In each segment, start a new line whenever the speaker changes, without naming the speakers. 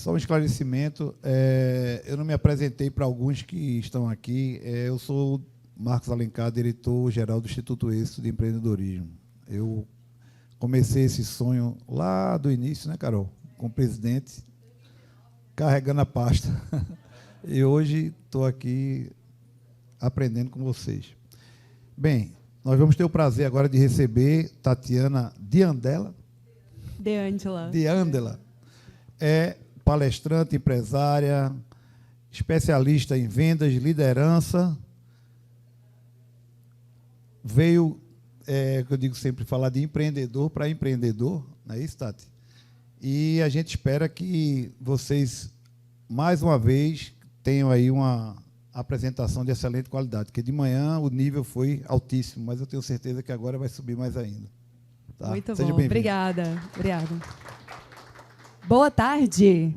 Só um esclarecimento. Eu não me apresentei para alguns que estão aqui. Eu sou o Marcos Alencar, diretor-geral do Instituto Êxito de Empreendedorismo. Eu comecei esse sonho lá do início, né, Carol? Com o presidente, carregando a pasta. E hoje estou aqui aprendendo com vocês. Bem, nós vamos ter o prazer agora de receber Tatiana D'Andela. D'Andela. É palestrante, empresária, especialista em vendas, liderança. Veio, que eu digo sempre, falar de empreendedor para empreendedor, não é isso, Tati? E a gente espera que vocês, mais uma vez, tenham aí uma apresentação de excelente qualidade, porque de manhã o nível foi altíssimo, mas eu tenho certeza que agora vai subir mais ainda. Tá?
Muito
Seja
bom, obrigada. Boa tarde.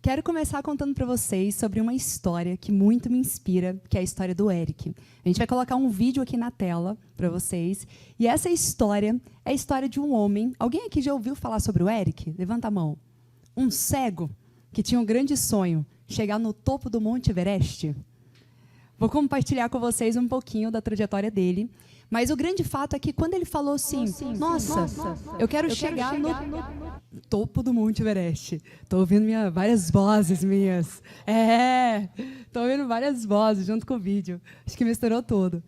Quero começar contando para vocês sobre uma história que muito me inspira, que é a história do Eric. A gente vai colocar um vídeo aqui na tela para vocês, e essa história é a história de um homem. Alguém aqui já ouviu falar sobre o Eric? Levanta a mão. Um cego que tinha um grande sonho, chegar no topo do Monte Everest. Vou compartilhar com vocês um pouquinho da trajetória dele, mas o grande fato é que quando ele falou assim, nossa, eu quero chegar no topo do Monte Everest. Estou ouvindo várias vozes minhas. Estou ouvindo várias vozes junto com o vídeo. Acho que misturou tudo.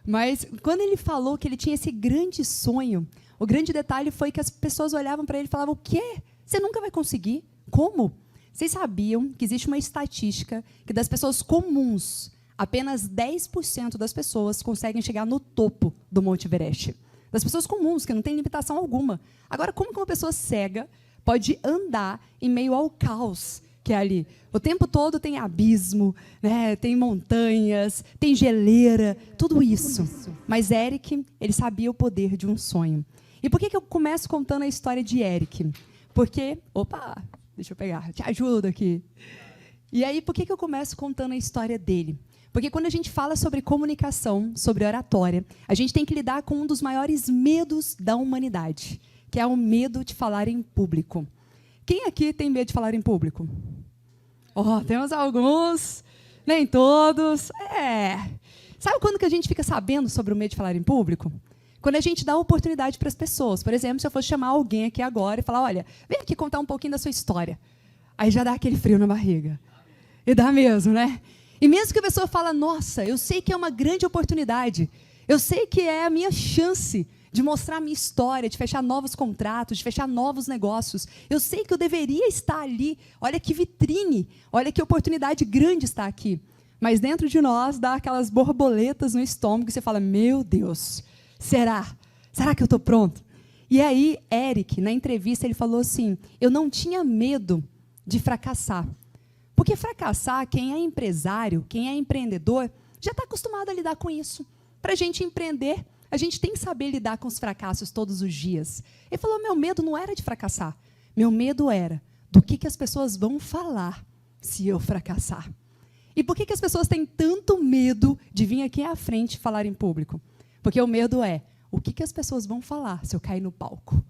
Mas quando ele falou que ele tinha esse grande sonho, o grande detalhe foi que as pessoas olhavam para ele e falavam, o quê? Você nunca vai conseguir? Como? Vocês sabiam que existe uma estatística que das pessoas comuns, apenas 10% das pessoas conseguem chegar no topo do Monte Everest. Das pessoas comuns, que não tem limitação alguma. Agora, como que uma pessoa cega pode andar em meio ao caos que é ali? O tempo todo tem abismo, né? Tem montanhas, tem geleira, tudo isso. Mas Eric, ele sabia o poder de um sonho. E por que eu começo contando a história de Eric? Porque, deixa eu pegar, te ajudo aqui. E aí, por que eu começo contando a história dele? Porque quando a gente fala sobre comunicação, sobre oratória, a gente tem que lidar com um dos maiores medos da humanidade, que é o medo de falar em público. Quem aqui tem medo de falar em público? Temos alguns, nem todos. Sabe quando que a gente fica sabendo sobre o medo de falar em público? Quando a gente dá oportunidade para as pessoas. Por exemplo, se eu fosse chamar alguém aqui agora e falar, olha, vem aqui contar um pouquinho da sua história. Aí já dá aquele frio na barriga. E dá mesmo, né? E mesmo que a pessoa fala, nossa, eu sei que é uma grande oportunidade, eu sei que é a minha chance de mostrar a minha história, de fechar novos contratos, de fechar novos negócios, eu sei que eu deveria estar ali, olha que vitrine, olha que oportunidade grande está aqui. Mas dentro de nós dá aquelas borboletas no estômago e você fala, meu Deus, será? Será que eu estou pronto? E aí, Eric, na entrevista, ele falou assim, eu não tinha medo de fracassar. Porque fracassar, quem é empresário, quem é empreendedor, já está acostumado a lidar com isso. Para a gente empreender, a gente tem que saber lidar com os fracassos todos os dias. Ele falou, meu medo não era de fracassar. Meu medo era do que as pessoas vão falar se eu fracassar. E por que as pessoas têm tanto medo de vir aqui à frente falar em público? Porque o medo é, o que as pessoas vão falar se eu cair no palco?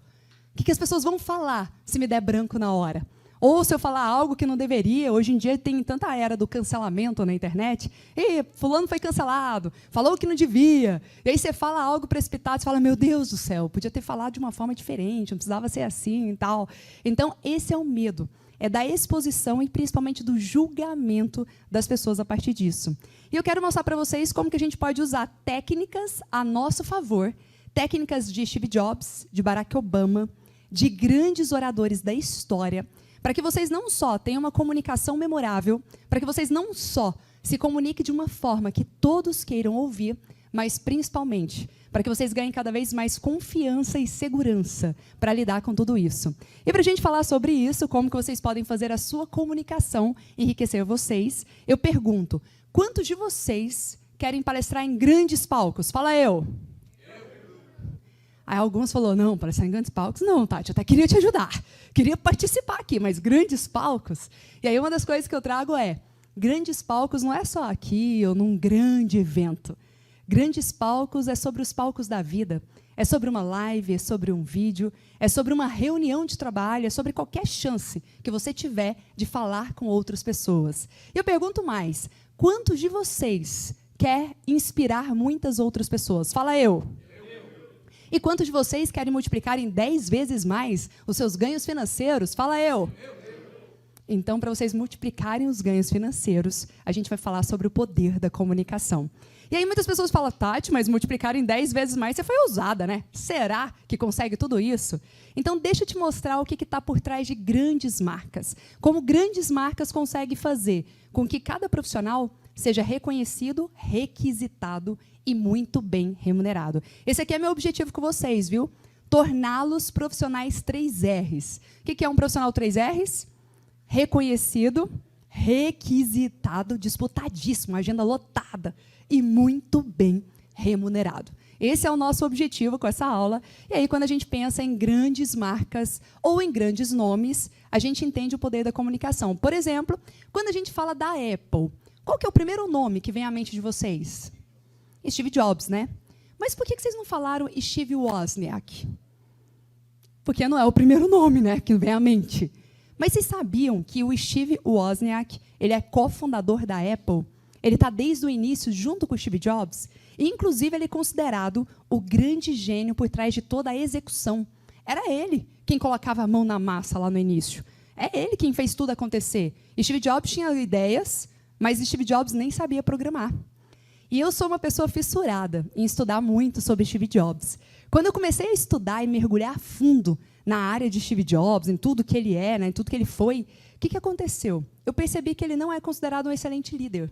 O que as pessoas vão falar se me der branco na hora? Ou se eu falar algo que não deveria, hoje em dia tem tanta era do cancelamento na internet, e fulano foi cancelado, falou que não devia, e aí você fala algo precipitado, você fala, meu Deus do céu, podia ter falado de uma forma diferente, não precisava ser assim e tal. Então, esse é o medo, é da exposição e principalmente do julgamento das pessoas a partir disso. E eu quero mostrar para vocês como que a gente pode usar técnicas a nosso favor, técnicas de Steve Jobs, de Barack Obama, de grandes oradores da história, para que vocês não só tenham uma comunicação memorável, para que vocês não só se comuniquem de uma forma que todos queiram ouvir, mas principalmente para que vocês ganhem cada vez mais confiança e segurança para lidar com tudo isso. E para a gente falar sobre isso, como que vocês podem fazer a sua comunicação enriquecer vocês, eu pergunto, quantos de vocês querem palestrar em grandes palcos? Fala eu. Aí alguns falaram, não, palestrar em grandes palcos, não, Tati, eu até queria te ajudar, queria participar aqui, mas grandes palcos? E aí uma das coisas que eu trago é, grandes palcos não é só aqui ou num grande evento. Grandes palcos é sobre os palcos da vida. É sobre uma live, é sobre um vídeo, é sobre uma reunião de trabalho, é sobre qualquer chance que você tiver de falar com outras pessoas. E eu pergunto mais, quantos de vocês quer inspirar muitas outras pessoas? Fala eu. E quantos de vocês querem multiplicar em 10 vezes mais os seus ganhos financeiros? Fala eu. Então, para vocês multiplicarem os ganhos financeiros, a gente vai falar sobre o poder da comunicação. E aí muitas pessoas falam, Tati, mas multiplicar em 10 vezes mais, você foi ousada, né? Será que consegue tudo isso? Então, deixa eu te mostrar o que está por trás de grandes marcas. Como grandes marcas conseguem fazer com que cada profissional seja reconhecido, requisitado e muito bem remunerado. Esse aqui é meu objetivo com vocês, viu? Torná-los profissionais 3Rs. O que é um profissional 3Rs? Reconhecido, requisitado, disputadíssimo, agenda lotada e muito bem remunerado. Esse é o nosso objetivo com essa aula. E aí, quando a gente pensa em grandes marcas ou em grandes nomes, a gente entende o poder da comunicação. Por exemplo, quando a gente fala da Apple, qual que é o primeiro nome que vem à mente de vocês? Steve Jobs, né? Mas por que vocês não falaram Steve Wozniak? Porque não é o primeiro nome, né, que vem à mente. Mas vocês sabiam que o Steve Wozniak, ele é cofundador da Apple? Ele está desde o início junto com o Steve Jobs. E, inclusive, ele é considerado o grande gênio por trás de toda a execução. Era ele quem colocava a mão na massa lá no início. É ele quem fez tudo acontecer. E Steve Jobs tinha ideias, mas Steve Jobs nem sabia programar. E eu sou uma pessoa fissurada em estudar muito sobre Steve Jobs. Quando eu comecei a estudar e mergulhar a fundo na área de Steve Jobs, em tudo que ele é, né, em tudo que ele foi, o que aconteceu? Eu percebi que ele não é considerado um excelente líder.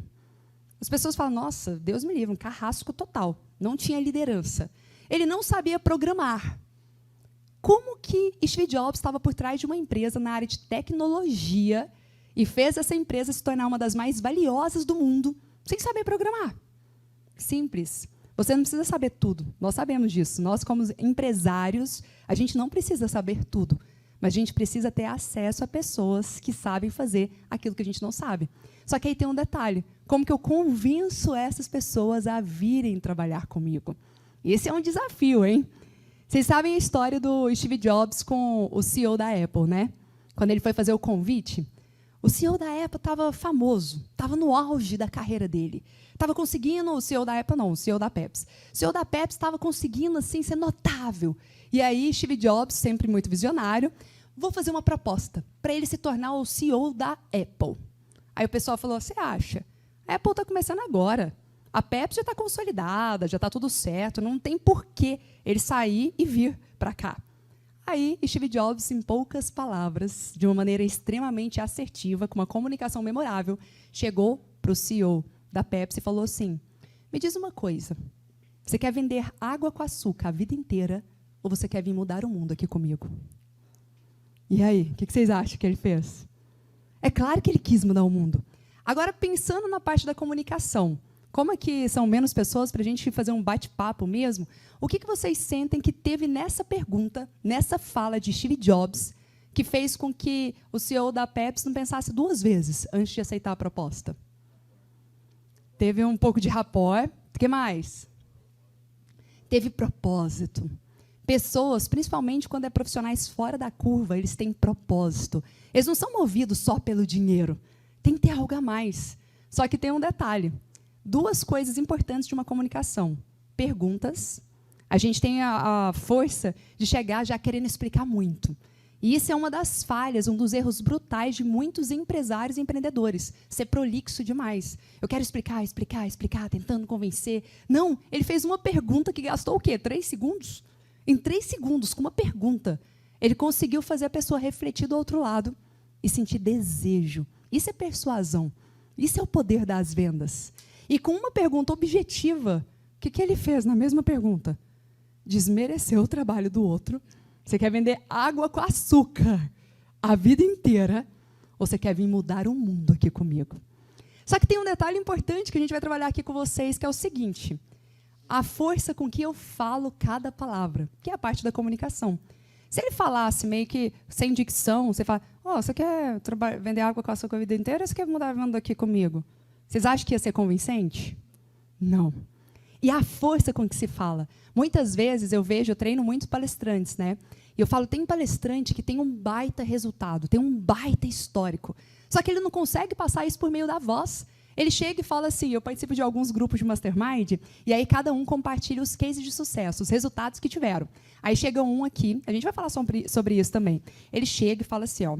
As pessoas falam, nossa, Deus me livre, um carrasco total. Não tinha liderança. Ele não sabia programar. Como que Steve Jobs estava por trás de uma empresa na área de tecnologia e fez essa empresa se tornar uma das mais valiosas do mundo sem saber programar? Simples. Você não precisa saber tudo. Nós sabemos disso. Nós, como empresários, a gente não precisa saber tudo. Mas a gente precisa ter acesso a pessoas que sabem fazer aquilo que a gente não sabe. Só que aí tem um detalhe. Como que eu convenço essas pessoas a virem trabalhar comigo? Esse é um desafio, hein? Vocês sabem a história do Steve Jobs com o CEO da Apple, né? Quando ele foi fazer o convite, o CEO da Apple estava famoso, estava no auge da carreira dele. Estava conseguindo, o CEO da Apple não, o CEO da Pepsi. O CEO da Pepsi estava conseguindo assim, ser notável. E aí, Steve Jobs, sempre muito visionário, vou fazer uma proposta para ele se tornar o CEO da Apple. Aí o pessoal falou, você acha? A Apple está começando agora. A Pepsi já está consolidada, já está tudo certo, não tem porquê ele sair e vir para cá. Aí, Steve Jobs, em poucas palavras, de uma maneira extremamente assertiva, com uma comunicação memorável, chegou para o CEO da Pepsi e falou assim, me diz uma coisa, você quer vender água com açúcar a vida inteira ou você quer vir mudar o mundo aqui comigo? E aí, o que vocês acham que ele fez? É claro que ele quis mudar o mundo. Agora, pensando na parte da comunicação, como é que são menos pessoas para a gente fazer um bate-papo mesmo, o que vocês sentem que teve nessa pergunta, nessa fala de Steve Jobs, que fez com que o CEO da Pepsi não pensasse duas vezes antes de aceitar a proposta? Teve um pouco de rapport. O que mais? Teve propósito. Pessoas, principalmente quando é profissionais fora da curva, eles têm propósito. Eles não são movidos só pelo dinheiro. Tem que ter algo a mais. Só que tem um detalhe. Duas coisas importantes de uma comunicação. Perguntas. A gente tem a força de chegar já querendo explicar muito. E isso é uma das falhas, um dos erros brutais de muitos empresários e empreendedores. Ser prolixo demais. Eu quero explicar, explicar, explicar, tentando convencer. Não, ele fez uma pergunta que gastou o quê? 3 segundos? Em 3 segundos, com uma pergunta, ele conseguiu fazer a pessoa refletir do outro lado e sentir desejo. Isso é persuasão. Isso é o poder das vendas. E com uma pergunta objetiva, o que ele fez na mesma pergunta? Desmereceu o trabalho do outro. Você quer vender água com açúcar a vida inteira ou você quer vir mudar o mundo aqui comigo? Só que tem um detalhe importante que a gente vai trabalhar aqui com vocês, que é o seguinte. A força com que eu falo cada palavra, que é a parte da comunicação. Se ele falasse meio que sem dicção, você fala, você quer vender água com açúcar a vida inteira ou você quer mudar o mundo aqui comigo? Vocês acham que ia ser convincente? Não. e a força com que se fala. Muitas vezes eu treino muitos palestrantes, né? E eu falo, tem palestrante que tem um baita resultado, tem um baita histórico. Só que ele não consegue passar isso por meio da voz. Ele chega e fala assim, eu participo de alguns grupos de mastermind, e aí cada um compartilha os cases de sucesso, os resultados que tiveram. Aí chega um aqui, a gente vai falar sobre isso também. Ele chega e fala assim, ó,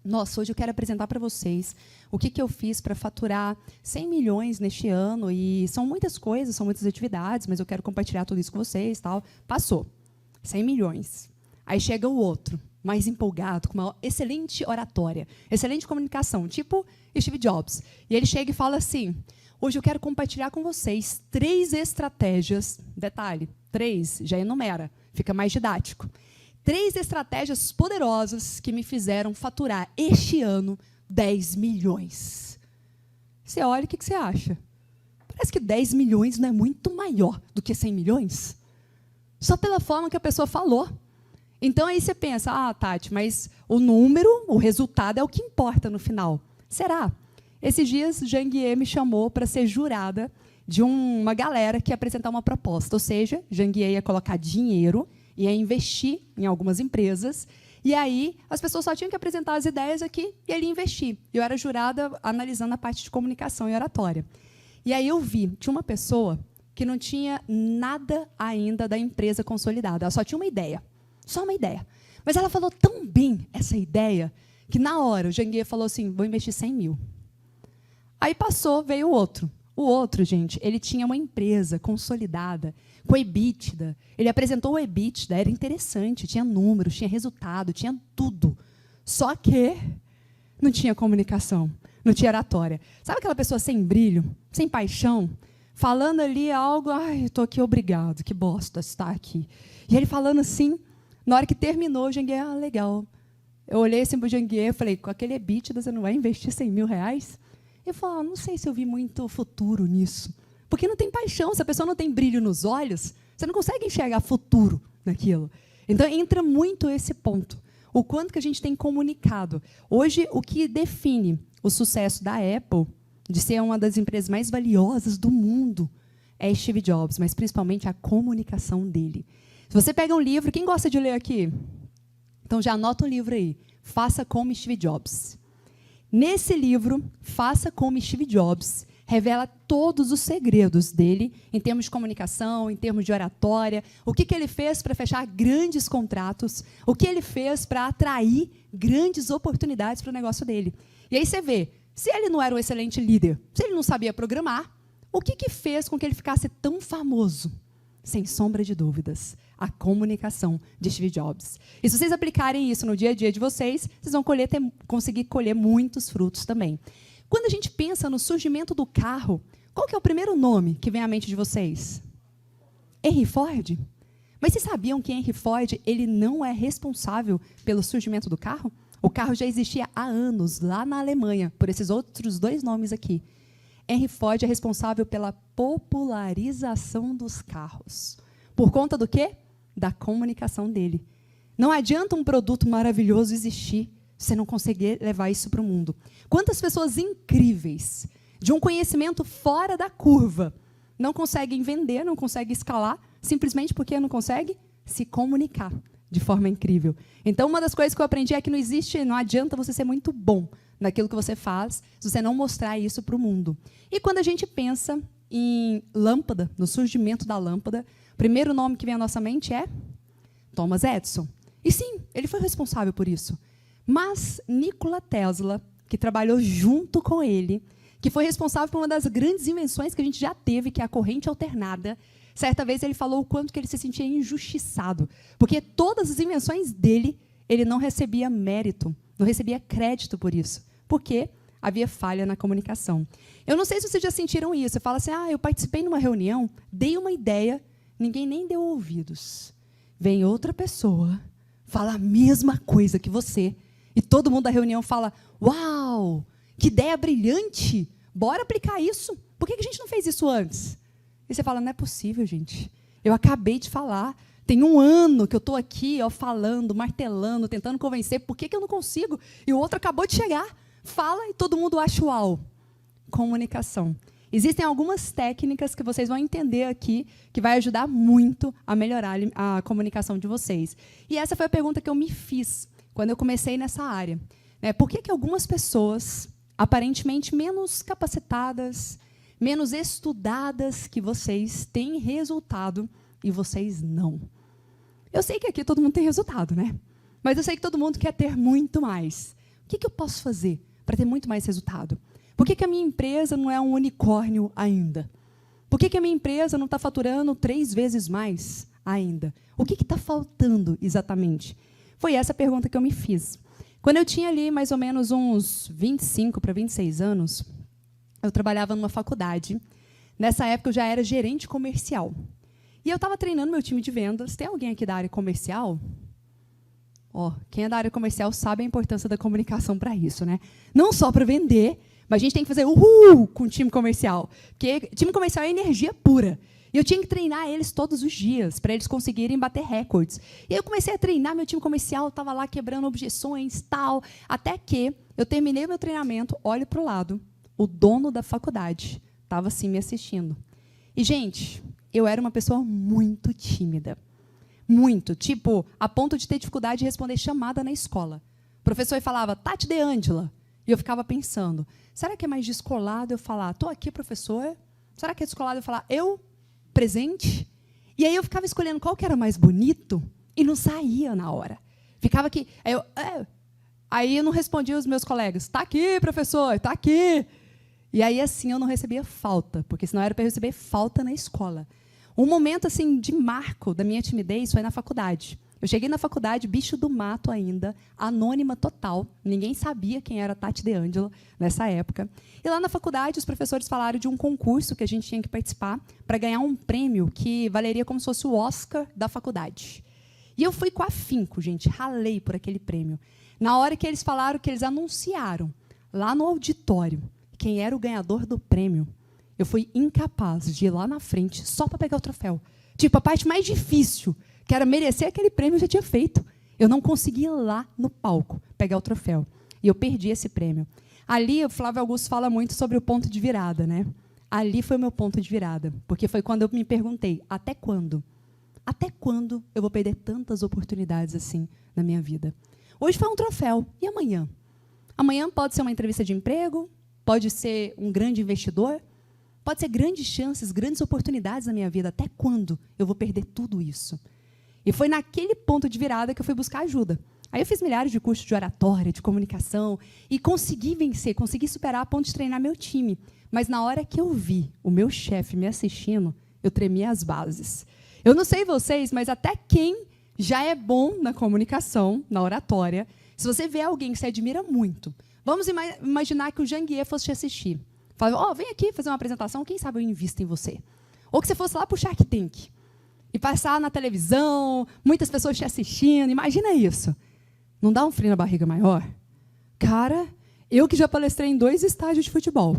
nossa, hoje eu quero apresentar para vocês o que eu fiz para faturar 100 milhões neste ano, e são muitas coisas, são muitas atividades, mas eu quero compartilhar tudo isso com vocês. Tal. Passou, 100 milhões. Aí chega o outro, mais empolgado, com uma excelente oratória, excelente comunicação, tipo Steve Jobs. E ele chega e fala assim, hoje eu quero compartilhar com vocês 3 estratégias, detalhe, 3, já enumera, fica mais didático. 3 estratégias poderosas que me fizeram faturar este ano 10 milhões. Você olha, o que você acha? Parece que 10 milhões não é muito maior do que 100 milhões? Só pela forma que a pessoa falou. Então, aí você pensa, Tati, mas o número, o resultado é o que importa no final. Será? Esses dias, Jean Guier me chamou para ser jurada de uma galera que ia apresentar uma proposta. Ou seja, Jean Guier ia colocar dinheiro, ia investir em algumas empresas, e aí as pessoas só tinham que apresentar as ideias aqui e ele ia investir. Eu era jurada analisando a parte de comunicação e oratória. E aí eu vi, tinha uma pessoa que não tinha nada ainda da empresa consolidada, ela só tinha uma ideia. Só uma ideia. Mas ela falou tão bem essa ideia, que na hora o Jean Guier falou assim, vou investir 100 mil. Aí passou, veio o outro. O outro, gente, ele tinha uma empresa consolidada, com EBITDA. Ele apresentou o EBITDA, era interessante, tinha números, tinha resultado, tinha tudo. Só que não tinha comunicação, não tinha oratória. Sabe aquela pessoa sem brilho, sem paixão, falando ali algo, ai, eu estou aqui, obrigado, que bosta estar aqui. E ele falando assim, na hora que terminou, o Jean Guier, legal. Eu olhei assim para o Jean Guier e falei, com aquele EBITDA, você não vai investir 100 mil reais? Ele falou, não sei se eu vi muito futuro nisso. Porque não tem paixão, se a pessoa não tem brilho nos olhos, você não consegue enxergar futuro naquilo. Então, entra muito esse ponto. O quanto que a gente tem comunicado. Hoje, o que define o sucesso da Apple, de ser uma das empresas mais valiosas do mundo, é Steve Jobs, mas principalmente a comunicação dele. Se você pega um livro, quem gosta de ler aqui? Então, já anota um livro aí. Faça como Steve Jobs. Nesse livro, Faça como Steve Jobs, revela todos os segredos dele, em termos de comunicação, em termos de oratória, o que ele fez para fechar grandes contratos, o que ele fez para atrair grandes oportunidades para o negócio dele. E aí você vê, se ele não era um excelente líder, se ele não sabia programar, o que fez com que ele ficasse tão famoso? Sem sombra de dúvidas, a comunicação de Steve Jobs. E se vocês aplicarem isso no dia a dia de vocês, vocês vão conseguir colher muitos frutos também. Quando a gente pensa no surgimento do carro, qual que é o primeiro nome que vem à mente de vocês? Henry Ford? Mas vocês sabiam que Henry Ford ele não é responsável pelo surgimento do carro? O carro já existia há anos, lá na Alemanha, por esses outros 2 nomes aqui. Henry Ford é responsável pela popularização dos carros. Por conta do quê? Da comunicação dele. Não adianta um produto maravilhoso existir se você não conseguir levar isso para o mundo. Quantas pessoas incríveis, de um conhecimento fora da curva, não conseguem vender, não conseguem escalar, simplesmente porque não conseguem se comunicar de forma incrível. Então, uma das coisas que eu aprendi é que não adianta você ser muito bom naquilo que você faz, se você não mostrar isso para o mundo. E quando a gente pensa em lâmpada, no surgimento da lâmpada, o primeiro nome que vem à nossa mente é Thomas Edison. E sim, ele foi responsável por isso. Mas Nikola Tesla, que trabalhou junto com ele, que foi responsável por uma das grandes invenções que a gente já teve, que é a corrente alternada, certa vez ele falou o quanto que ele se sentia injustiçado, porque todas as invenções dele, ele não recebia mérito, não recebia crédito por isso, porque havia falha na comunicação. Eu não sei se vocês já sentiram isso. Você fala assim, eu participei numa reunião, dei uma ideia, ninguém nem deu ouvidos. Vem outra pessoa, fala a mesma coisa que você, e todo mundo da reunião fala, uau, que ideia brilhante, bora aplicar isso. Por que a gente não fez isso antes? E você fala, não é possível, gente. Eu acabei de falar. Tem 1 ano que eu estou aqui falando, martelando, tentando convencer. Por que eu não consigo? E o outro acabou de chegar. Fala e todo mundo acha uau. Comunicação. Existem algumas técnicas que vocês vão entender aqui que vai ajudar muito a melhorar a comunicação de vocês. E essa foi a pergunta que eu me fiz quando eu comecei nessa área. Por que algumas pessoas, aparentemente menos capacitadas, menos estudadas que vocês, têm resultado e vocês não? Eu sei que aqui todo mundo tem resultado, né? Mas eu sei que todo mundo quer ter muito mais. O que eu posso fazer para ter muito mais resultado? Por que a minha empresa não é um unicórnio ainda? Por que a minha empresa não está faturando 3 vezes mais ainda? O que está faltando exatamente? Foi essa a pergunta que eu me fiz. Quando eu tinha ali mais ou menos uns 25 para 26 anos, eu trabalhava numa faculdade. Nessa época, eu já era gerente comercial. E eu estava treinando meu time de vendas. Tem alguém aqui da área comercial? Quem é da área comercial sabe a importância da comunicação para isso, né? Não só para vender, mas a gente tem que fazer uhul com o time comercial. Porque time comercial é energia pura. E eu tinha que treinar eles todos os dias, para eles conseguirem bater recordes. E aí eu comecei a treinar meu time comercial, estava lá quebrando objeções, tal, até que eu terminei o meu treinamento, olho para o lado, o dono da faculdade estava assim me assistindo. E, gente, eu era uma pessoa muito tímida. Muito. Tipo, a ponto de ter dificuldade de responder chamada na escola. O professor falava, Tati De Angela. E eu ficava pensando, será que é mais descolado eu falar, estou aqui, professor? Será que é descolado eu falar, eu, presente? E aí eu ficava escolhendo qual que era mais bonito e não saía na hora. Ficava aqui. Aí eu não respondia os meus colegas, está aqui, professor, está aqui. E aí, assim, eu não recebia falta, porque senão era para eu receber falta na escola. Um momento assim, de marco da minha timidez foi na faculdade. Eu cheguei na faculdade, bicho do mato ainda, anônima total. Ninguém sabia quem era Tati De Angela nessa época. E lá na faculdade, os professores falaram de um concurso que a gente tinha que participar para ganhar um prêmio que valeria como se fosse o Oscar da faculdade. E eu fui com afinco, gente, ralei por aquele prêmio. Na hora que eles falaram, que eles anunciaram, lá no auditório, quem era o ganhador do prêmio, eu fui incapaz de ir lá na frente só para pegar o troféu. Tipo, a parte mais difícil, que era merecer aquele prêmio, eu já tinha feito. Eu não conseguia ir lá no palco pegar o troféu. E eu perdi esse prêmio. Ali, o Flávio Augusto fala muito sobre o ponto de virada, né? Ali foi o meu ponto de virada. Porque foi quando eu me perguntei, até quando? Até quando eu vou perder tantas oportunidades assim na minha vida? Hoje foi um troféu. E amanhã? Amanhã pode ser uma entrevista de emprego, pode ser um grande investidor, pode ser grandes chances, grandes oportunidades na minha vida. Até quando eu vou perder tudo isso? E foi naquele ponto de virada que eu fui buscar ajuda. Aí eu fiz milhares de cursos de oratória, de comunicação, e consegui vencer, consegui superar a ponto de treinar meu time. Mas na hora que eu vi o meu chefe me assistindo, eu tremi as bases. Eu não sei vocês, mas até quem já é bom na comunicação, na oratória, se você vê alguém que você admira muito, vamos imaginar que o Janguier fosse te assistir. Fala, vem aqui fazer uma apresentação, quem sabe eu invisto em você. Ou que você fosse lá para o Shark Tank e passar na televisão, muitas pessoas te assistindo, imagina isso. Não dá um frio na barriga maior? Cara, eu que já palestrei em 2 estádios de futebol,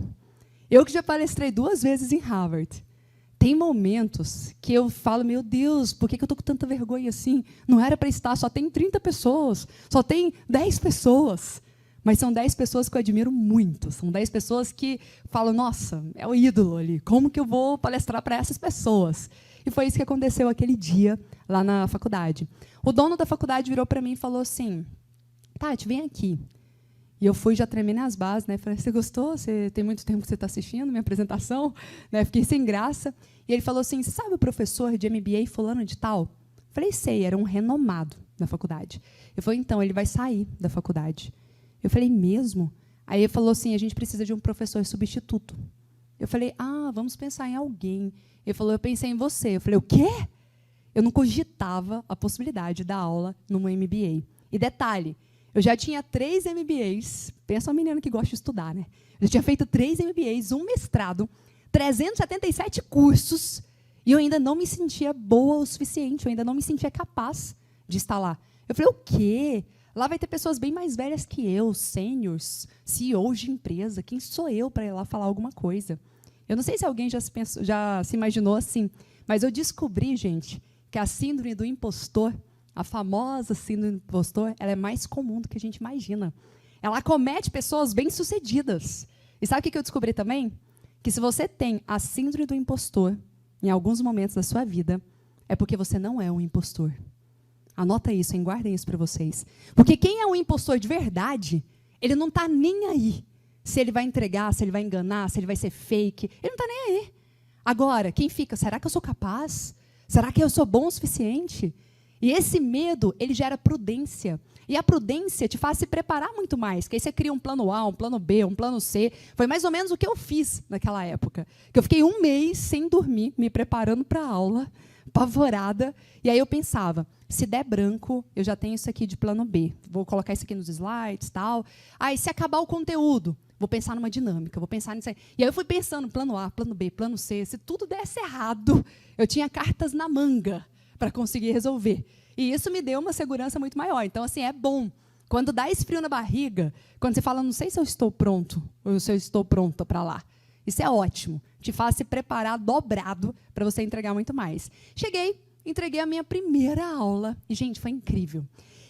eu que já palestrei 2 vezes em Harvard, tem momentos que eu falo, meu Deus, por que eu estou com tanta vergonha assim? Não era para estar, só tem 30 pessoas, só tem 10 pessoas. Mas são 10 pessoas que eu admiro muito. São 10 pessoas que falam, nossa, é o ídolo ali. Como que eu vou palestrar para essas pessoas? E foi isso que aconteceu aquele dia lá na faculdade. O dono da faculdade virou para mim e falou assim, Tati, vem aqui. E eu fui já tremendo as bases, né? Falei, você gostou? Tem muito tempo que você está assistindo minha apresentação? Né? Fiquei sem graça. E ele falou assim, você sabe o professor de MBA fulano de tal? Falei, sei, era um renomado na faculdade. Ele falou, então, ele vai sair da faculdade. Eu falei, mesmo? Aí ele falou assim, a gente precisa de um professor substituto. Eu falei, vamos pensar em alguém. Ele falou, eu pensei em você. Eu falei, o quê? Eu não cogitava a possibilidade de dar aula numa MBA. E detalhe, eu já tinha 3 MBAs, pensa uma menina que gosta de estudar, né? Eu já tinha feito 3 MBAs, um mestrado, 377 cursos, e eu ainda não me sentia boa o suficiente, eu ainda não me sentia capaz de estar lá. Eu falei, o quê? Lá vai ter pessoas bem mais velhas que eu, sêniors, CEOs de empresa. Quem sou eu para ir lá falar alguma coisa? Eu não sei se alguém já se imaginou assim, mas eu descobri, gente, que a síndrome do impostor, a famosa síndrome do impostor, ela é mais comum do que a gente imagina. Ela acomete pessoas bem-sucedidas. E sabe o que eu descobri também? que se você tem a síndrome do impostor em alguns momentos da sua vida, é porque você não é um impostor. Anota isso, hein? Guardem isso para vocês. Porque quem é um impostor de verdade, ele não está nem aí se ele vai entregar, se ele vai enganar, se ele vai ser fake. Ele não está nem aí. Agora, quem fica, será que eu sou capaz? Será que eu sou bom o suficiente? E esse medo, ele gera prudência. E a prudência te faz se preparar muito mais. Que aí você cria um plano A, um plano B, um plano C. Foi mais ou menos o que eu fiz naquela época. Que eu fiquei 1 mês sem dormir, me preparando para a aula, apavorada. E aí eu pensava, se der branco, eu já tenho isso aqui de plano B. Vou colocar isso aqui nos slides, tal. Aí, se acabar o conteúdo, vou pensar numa dinâmica, vou pensar nisso aí. E aí eu fui pensando, plano A, plano B, plano C. Se tudo desse errado, eu tinha cartas na manga para conseguir resolver. E isso me deu uma segurança muito maior. Então, assim, é bom. Quando dá esse frio na barriga, quando você fala, não sei se eu estou pronto, ou se eu estou pronta para lá. Isso é ótimo. Te faz se preparar dobrado para você entregar muito mais. Cheguei, entreguei a minha primeira aula. E, gente, foi incrível.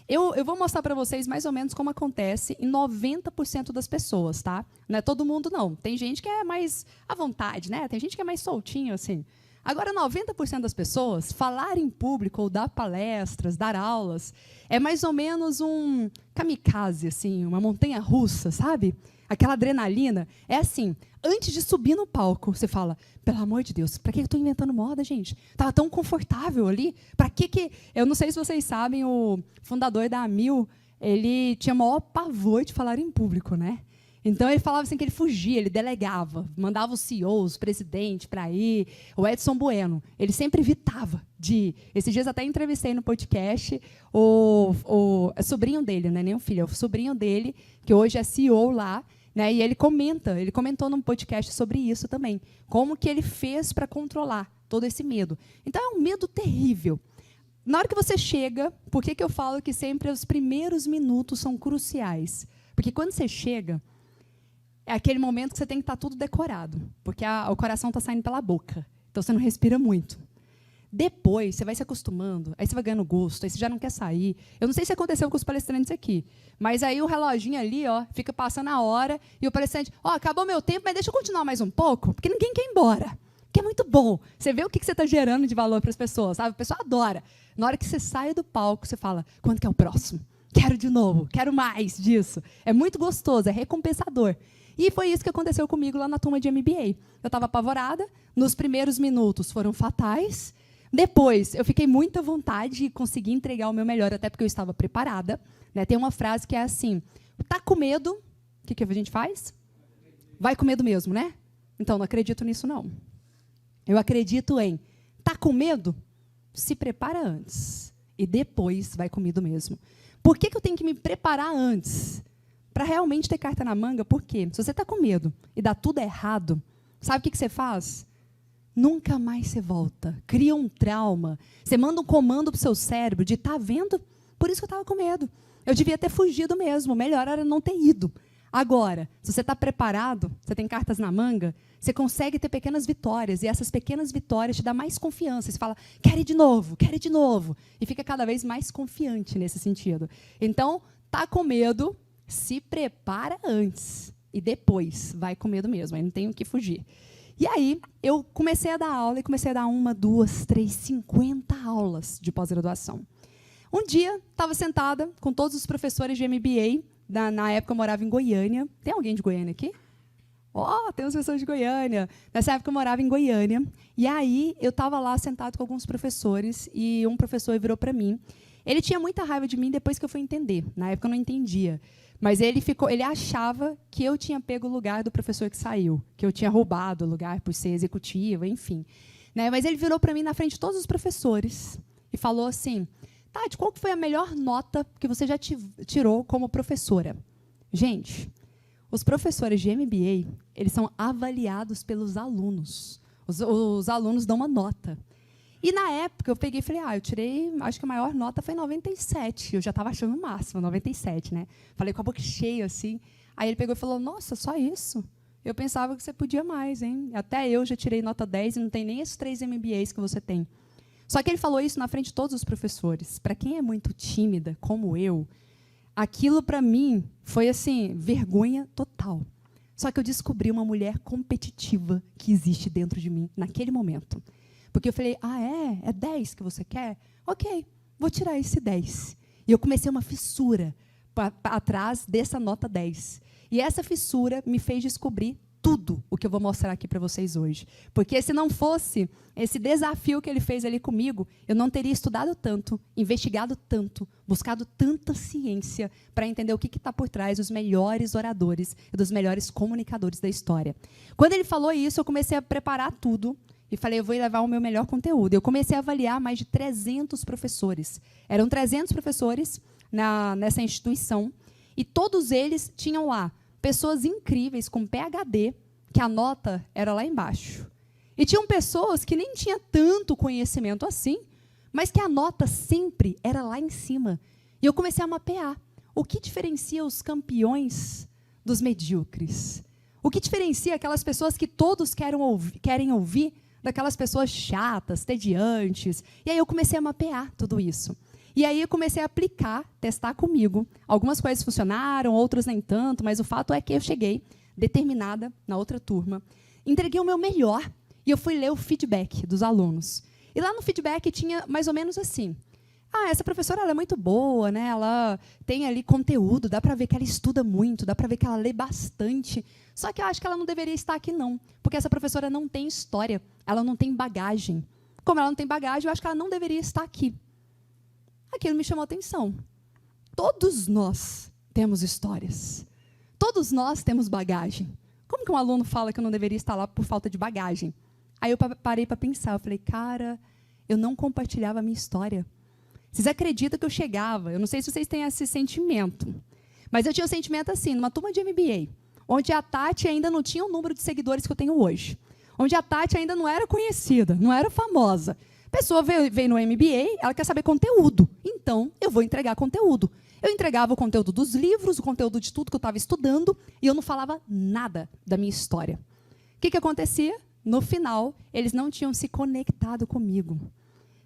Eu vou mostrar para vocês mais ou menos como acontece em 90% das pessoas, tá? Não é todo mundo, não. Tem gente que é mais à vontade, né? Tem gente que é mais soltinho, assim. Agora, 90% das pessoas, falar em público ou dar palestras, dar aulas, é mais ou menos um kamikaze, assim, uma montanha-russa, sabe? Aquela adrenalina. É assim, antes de subir no palco, você fala, pelo amor de Deus, para que eu estou inventando moda, gente? Estava tão confortável ali. Para que... Eu não sei se vocês sabem, o fundador da Amil, ele tinha o maior pavor de falar em público, né? Então, ele falava assim que ele fugia, ele delegava, mandava os CEOs, o presidente para ir, o Edson Bueno. Ele sempre evitava de ir. Esses dias até entrevistei no podcast o sobrinho dele, não é nem o filho, é o sobrinho dele, que hoje é CEO lá, né, e ele comentou num podcast sobre isso também, como que ele fez para controlar todo esse medo. Então, é um medo terrível. Na hora que você chega, por que eu falo que sempre os primeiros minutos são cruciais? Porque quando você chega, é aquele momento que você tem que estar tudo decorado, porque o coração está saindo pela boca, então você não respira muito. Depois, você vai se acostumando, aí você vai ganhando gosto, aí você já não quer sair. Eu não sei se aconteceu com os palestrantes aqui, mas aí o reloginho ali, ó, fica passando a hora, e o palestrante, ó, acabou meu tempo, mas deixa eu continuar mais um pouco, porque ninguém quer ir embora. Que é muito bom. Você vê o que você está gerando de valor para as pessoas, sabe? O pessoal adora. Na hora que você sai do palco, você fala, quando que é o próximo? Quero de novo, quero mais disso. É muito gostoso, é recompensador. E foi isso que aconteceu comigo lá na turma de MBA. Eu estava apavorada, nos primeiros minutos foram fatais, depois eu fiquei muito à vontade e consegui entregar o meu melhor, até porque eu estava preparada. Né? Tem uma frase que é assim, tá com medo, o que a gente faz? Vai com medo mesmo, né? Então, não acredito nisso, não. Eu acredito em, tá com medo? Se prepara antes, e depois vai com medo mesmo. Por que eu tenho que me preparar antes? Para realmente ter carta na manga, por quê? Se você está com medo e dá tudo errado, sabe o que você faz? Nunca mais você volta. Cria um trauma. Você manda um comando para o seu cérebro de, tá vendo? Por isso que eu estava com medo. Eu devia ter fugido mesmo. Melhor era não ter ido. Agora, se você está preparado, você tem cartas na manga, você consegue ter pequenas vitórias. E essas pequenas vitórias te dão mais confiança. Você fala, quero ir de novo, quero ir de novo. E fica cada vez mais confiante nesse sentido. Então, tá com medo, se prepara antes e depois vai com medo mesmo, aí não tem o que fugir. E aí, eu comecei a dar aula e comecei a dar 1, 2, 3, 50 aulas de pós-graduação. Um dia, estava sentada com todos os professores de MBA, na época eu morava em Goiânia. Tem alguém de Goiânia aqui? Ó, tem umas pessoas de Goiânia. Nessa época eu morava em Goiânia, e aí eu estava lá sentado com alguns professores, e um professor virou para mim. Ele tinha muita raiva de mim depois que eu fui entender. Na época eu não entendia. Mas ele achava que eu tinha pego o lugar do professor que saiu, que eu tinha roubado o lugar por ser executiva, enfim. Né? Mas ele virou para mim na frente de todos os professores e falou assim, Tati, qual que foi a melhor nota que você já tirou como professora? Gente, os professores de MBA, eles são avaliados pelos alunos. Os alunos dão uma nota. E, na época, eu peguei e falei, eu tirei, acho que a maior nota foi 97. Eu já estava achando o máximo, 97, né? Falei com a boca cheia, assim. Aí ele pegou e falou, nossa, só isso? Eu pensava que você podia mais, hein? Até eu já tirei nota 10 e não tem nem esses 3 MBAs que você tem. Só que ele falou isso na frente de todos os professores. Para quem é muito tímida, como eu, aquilo, para mim, foi, assim, vergonha total. Só que eu descobri uma mulher competitiva que existe dentro de mim, naquele momento. Porque eu falei, é 10 que você quer? Ok, vou tirar esse 10. E eu comecei uma fissura atrás dessa nota 10. E essa fissura me fez descobrir tudo o que eu vou mostrar aqui para vocês hoje. Porque se não fosse esse desafio que ele fez ali comigo, eu não teria estudado tanto, investigado tanto, buscado tanta ciência para entender o que está por trás dos melhores oradores e dos melhores comunicadores da história. Quando ele falou isso, eu comecei a preparar tudo e falei, eu vou levar o meu melhor conteúdo. Eu comecei a avaliar mais de 300 professores. Eram 300 professores nessa instituição e todos eles tinham lá pessoas incríveis, com PhD, que a nota era lá embaixo. E tinham pessoas que nem tinham tanto conhecimento assim, mas que a nota sempre era lá em cima. E eu comecei a mapear o que diferencia os campeões dos medíocres. O que diferencia aquelas pessoas que todos querem ouvir daquelas pessoas chatas, tediantes. E aí eu comecei a mapear tudo isso. E aí eu comecei a aplicar, testar comigo. Algumas coisas funcionaram, outras nem tanto, mas o fato é que eu cheguei determinada na outra turma, entreguei o meu melhor e eu fui ler o feedback dos alunos. E lá no feedback tinha mais ou menos assim, essa professora ela é muito boa, né? Ela tem ali conteúdo, dá para ver que ela estuda muito, dá para ver que ela lê bastante, só que eu acho que ela não deveria estar aqui não, porque essa professora não tem história, ela não tem bagagem. Como ela não tem bagagem, eu acho que ela não deveria estar aqui. Aquilo me chamou a atenção. Todos nós temos histórias. Todos nós temos bagagem. Como que um aluno fala que eu não deveria estar lá por falta de bagagem? Aí eu parei para pensar. Eu falei, cara, eu não compartilhava a minha história. Vocês acreditam que eu chegava? Eu não sei se vocês têm esse sentimento. Mas eu tinha um sentimento assim, numa turma de MBA, onde a Tati ainda não tinha o número de seguidores que eu tenho hoje. Onde a Tati ainda não era conhecida, não era famosa. A pessoa veio no MBA, ela quer saber conteúdo. Então, eu vou entregar conteúdo. Eu entregava o conteúdo dos livros, o conteúdo de tudo que eu estava estudando, e eu não falava nada da minha história. O que acontecia? No final, eles não tinham se conectado comigo.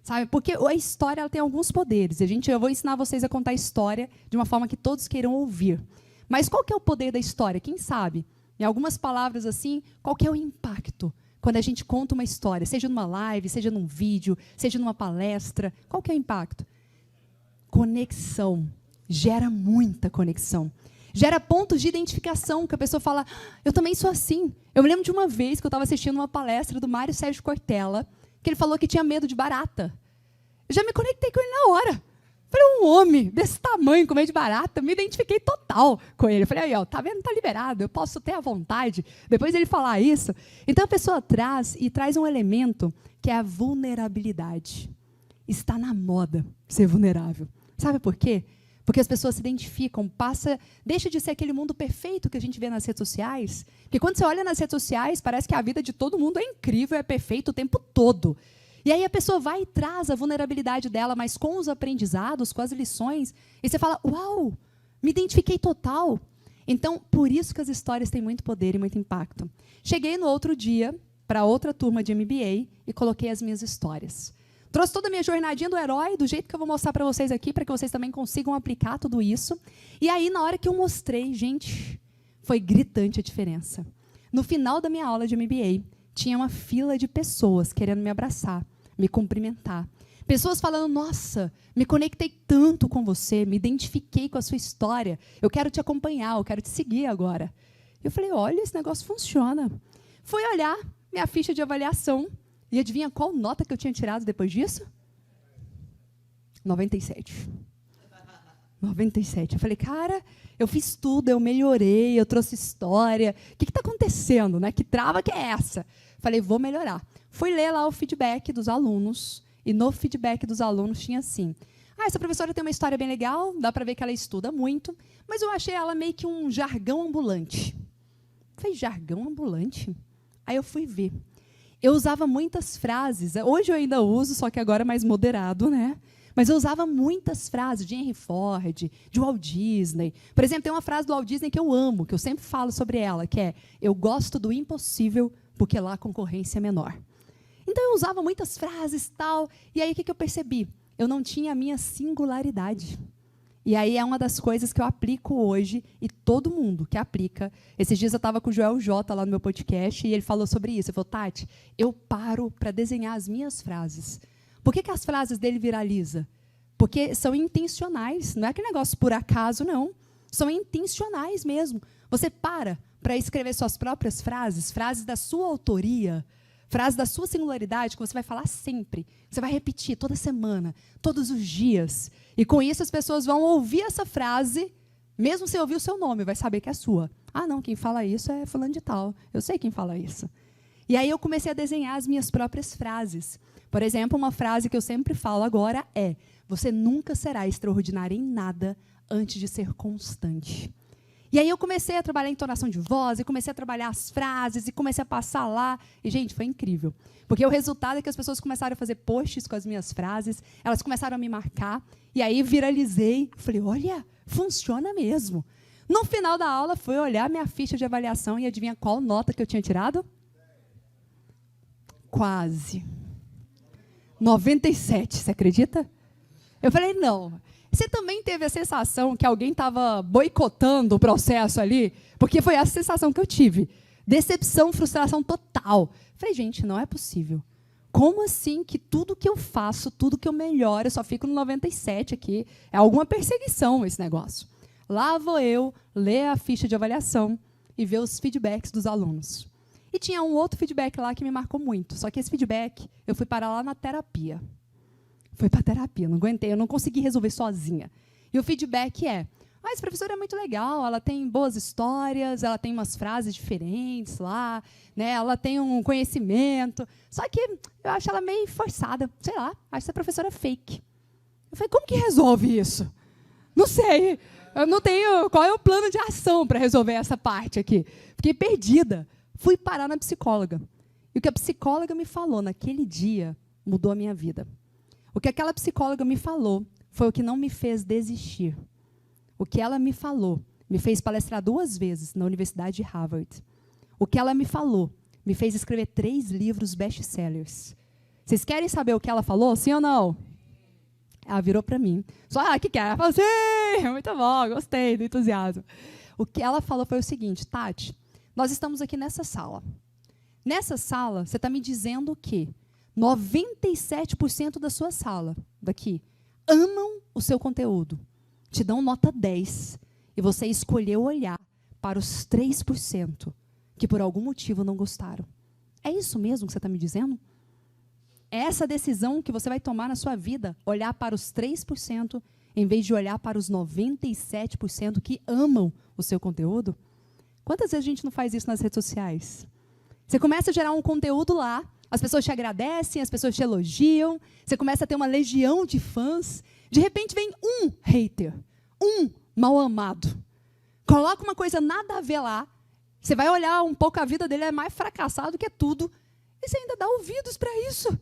Sabe? Porque a história ela tem alguns poderes. Eu vou ensinar vocês a contar a história de uma forma que todos queiram ouvir. Mas qual que é o poder da história? Quem sabe? Em algumas palavras assim, qual que é o impacto? Quando a gente conta uma história, seja numa live, seja num vídeo, seja numa palestra, qual que é o impacto? Conexão. Gera muita conexão. Gera pontos de identificação, que a pessoa fala, eu também sou assim. Eu me lembro de uma vez que eu estava assistindo uma palestra do Mário Sérgio Cortella, que ele falou que tinha medo de barata. Eu já me conectei com ele na hora. Falei, um homem desse tamanho com medo de barata, me identifiquei total com ele. Eu falei, aí, ó, tá vendo? Tá liberado, eu posso ter a vontade. Depois dele falar isso. Então a pessoa traz um elemento que é a vulnerabilidade. Está na moda ser vulnerável. Sabe por quê? Porque as pessoas se identificam, deixa de ser aquele mundo perfeito que a gente vê nas redes sociais. Porque quando você olha nas redes sociais, parece que a vida de todo mundo é incrível, é perfeito o tempo todo. E aí a pessoa vai e traz a vulnerabilidade dela, mas com os aprendizados, com as lições, e você fala, uau, me identifiquei total. Então, por isso que as histórias têm muito poder e muito impacto. Cheguei no outro dia, para outra turma de MBA, e coloquei as minhas histórias. Trouxe toda a minha jornadinha do herói, do jeito que eu vou mostrar para vocês aqui, para que vocês também consigam aplicar tudo isso. E aí, na hora que eu mostrei, gente, foi gritante a diferença. No final da minha aula de MBA, tinha uma fila de pessoas querendo me abraçar, me cumprimentar. Pessoas falando, nossa, me conectei tanto com você, me identifiquei com a sua história, eu quero te acompanhar, eu quero te seguir agora. Eu falei, olha, esse negócio funciona. Fui olhar minha ficha de avaliação, e adivinha qual nota que eu tinha tirado depois disso? 97. 97. Eu falei, cara, eu fiz tudo, eu melhorei, eu trouxe história. O que está acontecendo? Né? Que trava que é essa? Falei, vou melhorar. Fui ler lá o feedback dos alunos, e no feedback dos alunos tinha assim, essa professora tem uma história bem legal, dá para ver que ela estuda muito, mas eu achei ela meio que um jargão ambulante. Falei, jargão ambulante? Aí eu fui ver. Eu usava muitas frases, hoje eu ainda uso, só que agora é mais moderado, né? Mas eu usava muitas frases de Henry Ford, de Walt Disney. Por exemplo, tem uma frase do Walt Disney que eu amo, que eu sempre falo sobre ela, que é, eu gosto do impossível porque lá a concorrência é menor. Então eu usava muitas frases e tal, e aí o que eu percebi? Eu não tinha a minha singularidade. E aí é uma das coisas que eu aplico hoje, e todo mundo que aplica. Esses dias eu estava com o Joel J. lá no meu podcast, e ele falou sobre isso. Ele falou, Tati, eu paro para desenhar as minhas frases. Por que as frases dele viralizam? Porque são intencionais. Não é aquele negócio por acaso, não. São intencionais mesmo. Você para escrever suas próprias frases, frases da sua autoria, frases da sua singularidade, que você vai falar sempre. Você vai repetir toda semana, todos os dias. E com isso as pessoas vão ouvir essa frase, mesmo sem ouvir o seu nome, vai saber que é sua. Ah, não, quem fala isso é fulano de tal. Eu sei quem fala isso. E aí eu comecei a desenhar as minhas próprias frases. Por exemplo, uma frase que eu sempre falo agora é: você nunca será extraordinário em nada antes de ser constante. E aí eu comecei a trabalhar a entonação de voz, e comecei a trabalhar as frases, e comecei a passar lá. E, gente, foi incrível. Porque o resultado é que as pessoas começaram a fazer posts com as minhas frases, elas começaram a me marcar, e aí viralizei. Falei, olha, funciona mesmo. No final da aula, fui olhar minha ficha de avaliação e adivinha qual nota que eu tinha tirado? Quase. 97, você acredita? Eu falei, não. Você também teve a sensação que alguém estava boicotando o processo ali? Porque foi essa sensação que eu tive. Decepção, frustração total. Falei, gente, não é possível. Como assim que tudo que eu faço, tudo que eu melhoro, eu só fico no 97 aqui? É alguma perseguição esse negócio. Lá vou eu ler a ficha de avaliação e ver os feedbacks dos alunos. E tinha um outro feedback lá que me marcou muito. Só que esse feedback, eu fui parar lá na terapia. Fui para a terapia, não aguentei, eu não consegui resolver sozinha. E o feedback é, essa professora é muito legal, ela tem boas histórias, ela tem umas frases diferentes lá, né, ela tem um conhecimento, só que eu acho ela meio forçada, sei lá, acho essa professora fake. Eu falei, como que resolve isso? Não sei, eu não tenho, qual é o plano de ação para resolver essa parte aqui? Fiquei perdida, fui parar na psicóloga. E o que a psicóloga me falou naquele dia mudou a minha vida. O que aquela psicóloga me falou foi o que não me fez desistir. O que ela me falou me fez palestrar 2 vezes na Universidade de Harvard. O que ela me falou me fez escrever 3 livros best-sellers. Vocês querem saber o que ela falou, sim ou não? Ela virou para mim. Só, o que é? Ela falou, sim, muito bom, gostei do entusiasmo. O que ela falou foi o seguinte, Tati, nós estamos aqui nessa sala. Nessa sala, você está me dizendo que 97% da sua sala, daqui, amam o seu conteúdo, te dão nota 10, e você escolheu olhar para os 3% que por algum motivo não gostaram. É isso mesmo que você está me dizendo? É essa decisão que você vai tomar na sua vida, olhar para os 3%, em vez de olhar para os 97% que amam o seu conteúdo? Quantas vezes a gente não faz isso nas redes sociais? Você começa a gerar um conteúdo lá, as pessoas te agradecem, as pessoas te elogiam, você começa a ter uma legião de fãs, de repente vem um hater, um mal amado. Coloca uma coisa nada a ver lá, você vai olhar um pouco, a vida dele é mais fracassado que tudo, e você ainda dá ouvidos para isso.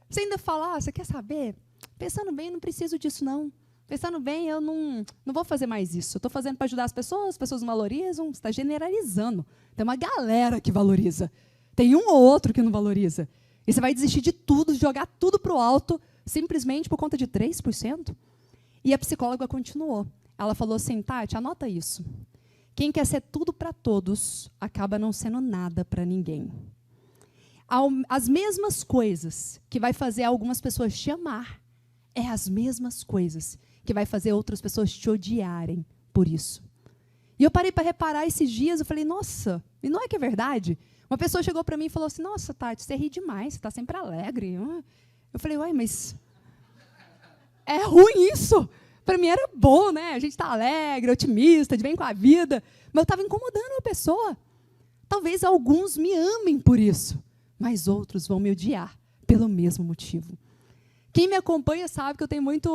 Você ainda fala, você quer saber? Pensando bem, não preciso disso não. Pensando bem, eu não vou fazer mais isso. Eu estou fazendo para ajudar as pessoas não valorizam, você está generalizando. Tem uma galera que valoriza. Tem um ou outro que não valoriza. E você vai desistir de tudo, jogar tudo para o alto, simplesmente por conta de 3%? E a psicóloga continuou. Ela falou assim, Tati, anota isso. Quem quer ser tudo para todos, acaba não sendo nada para ninguém. As mesmas coisas que vai fazer algumas pessoas te amar, é as mesmas coisas que vai fazer outras pessoas te odiarem por isso. E eu parei para reparar esses dias, eu falei, nossa, e não é que é verdade? Uma pessoa chegou para mim e falou assim, nossa, Tati, você ri demais, você está sempre alegre. Eu falei, uai, mas é ruim isso? Para mim era bom, né? A gente está alegre, otimista, de bem com a vida. Mas eu estava incomodando uma pessoa. Talvez alguns me amem por isso, mas outros vão me odiar pelo mesmo motivo. Quem me acompanha sabe que eu tenho muito...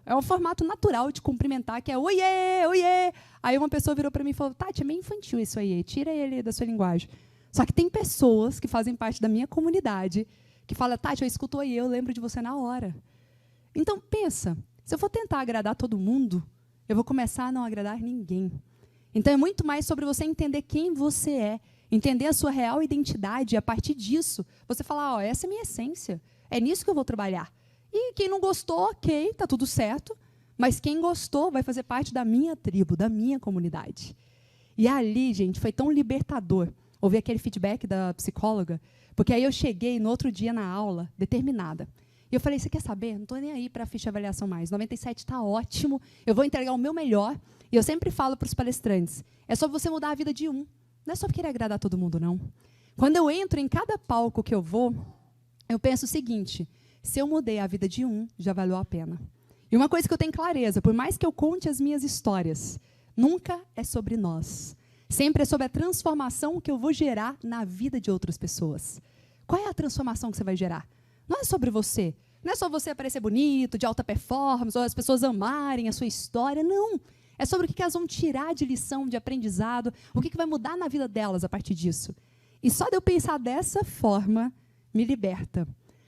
é um formato natural de cumprimentar, que é oiê, oiê. Aí uma pessoa virou para mim e falou, Tati, é meio infantil isso aí, tira ele da sua linguagem. Só que tem pessoas que fazem parte da minha comunidade que falam, Tati, eu escuto oiê, eu lembro de você na hora. Então, pensa, se eu for tentar agradar todo mundo, eu vou começar a não agradar ninguém. Então, é muito mais sobre você entender quem você é, entender a sua real identidade, e a partir disso, você falar, essa é a minha essência. É nisso que eu vou trabalhar. E quem não gostou, ok, está tudo certo, mas quem gostou vai fazer parte da minha tribo, da minha comunidade. E ali, gente, foi tão libertador ouvir aquele feedback da psicóloga, porque aí eu cheguei no outro dia na aula, determinada. E eu falei, você quer saber? Não estou nem aí para a ficha de avaliação mais. 97 está ótimo, eu vou entregar o meu melhor. E eu sempre falo para os palestrantes, é só você mudar a vida de um. Não é só querer agradar todo mundo, não. Quando eu entro em cada palco que eu vou, eu penso o seguinte, se eu mudei a vida de um, já valeu a pena. E uma coisa que eu tenho clareza, por mais que eu conte as minhas histórias, nunca é sobre nós. Sempre é sobre a transformação que eu vou gerar na vida de outras pessoas. Qual é a transformação que você vai gerar? Não é sobre você. Não é só você aparecer bonito, de alta performance, ou as pessoas amarem a sua história. Não. É sobre o que elas vão tirar de lição, de aprendizado, o que vai mudar na vida delas a partir disso. E só de eu pensar dessa forma, me liberta.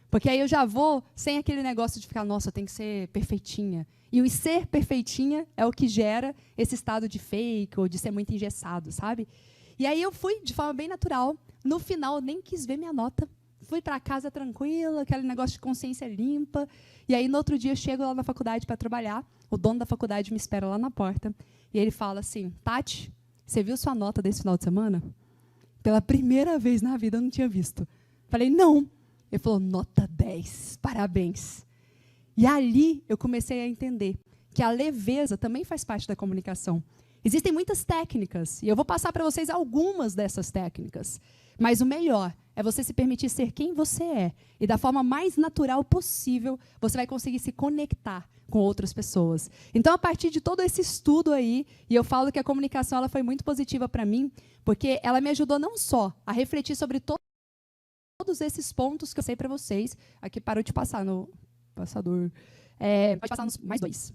Porque aí eu já vou sem aquele negócio de ficar, nossa, eu tenho que ser perfeitinha. E o ser perfeitinha é o que gera esse estado de fake ou de ser muito engessado, sabe? E aí eu fui de forma bem natural. No final, eu nem quis ver minha nota. Fui para casa tranquila, aquele negócio de consciência limpa. E aí, no outro dia, eu chego lá na faculdade para trabalhar. O dono da faculdade me espera lá na porta. E ele fala assim, Tati, você viu sua nota desse final de semana? Pela primeira vez na vida, eu não tinha visto. Falei, não. Ele falou, nota 10, parabéns. E ali eu comecei a entender que a leveza também faz parte da comunicação. Existem muitas técnicas, e eu vou passar para vocês algumas dessas técnicas. Mas o melhor é você se permitir ser quem você é. E da forma mais natural possível, você vai conseguir se conectar com outras pessoas. Então, a partir de todo esse estudo aí, e eu falo que a comunicação ela foi muito positiva para mim, porque ela me ajudou não só a refletir sobre todos esses pontos que eu sei para vocês. Aqui parou de passar no passador. Pode passar nos mais 2.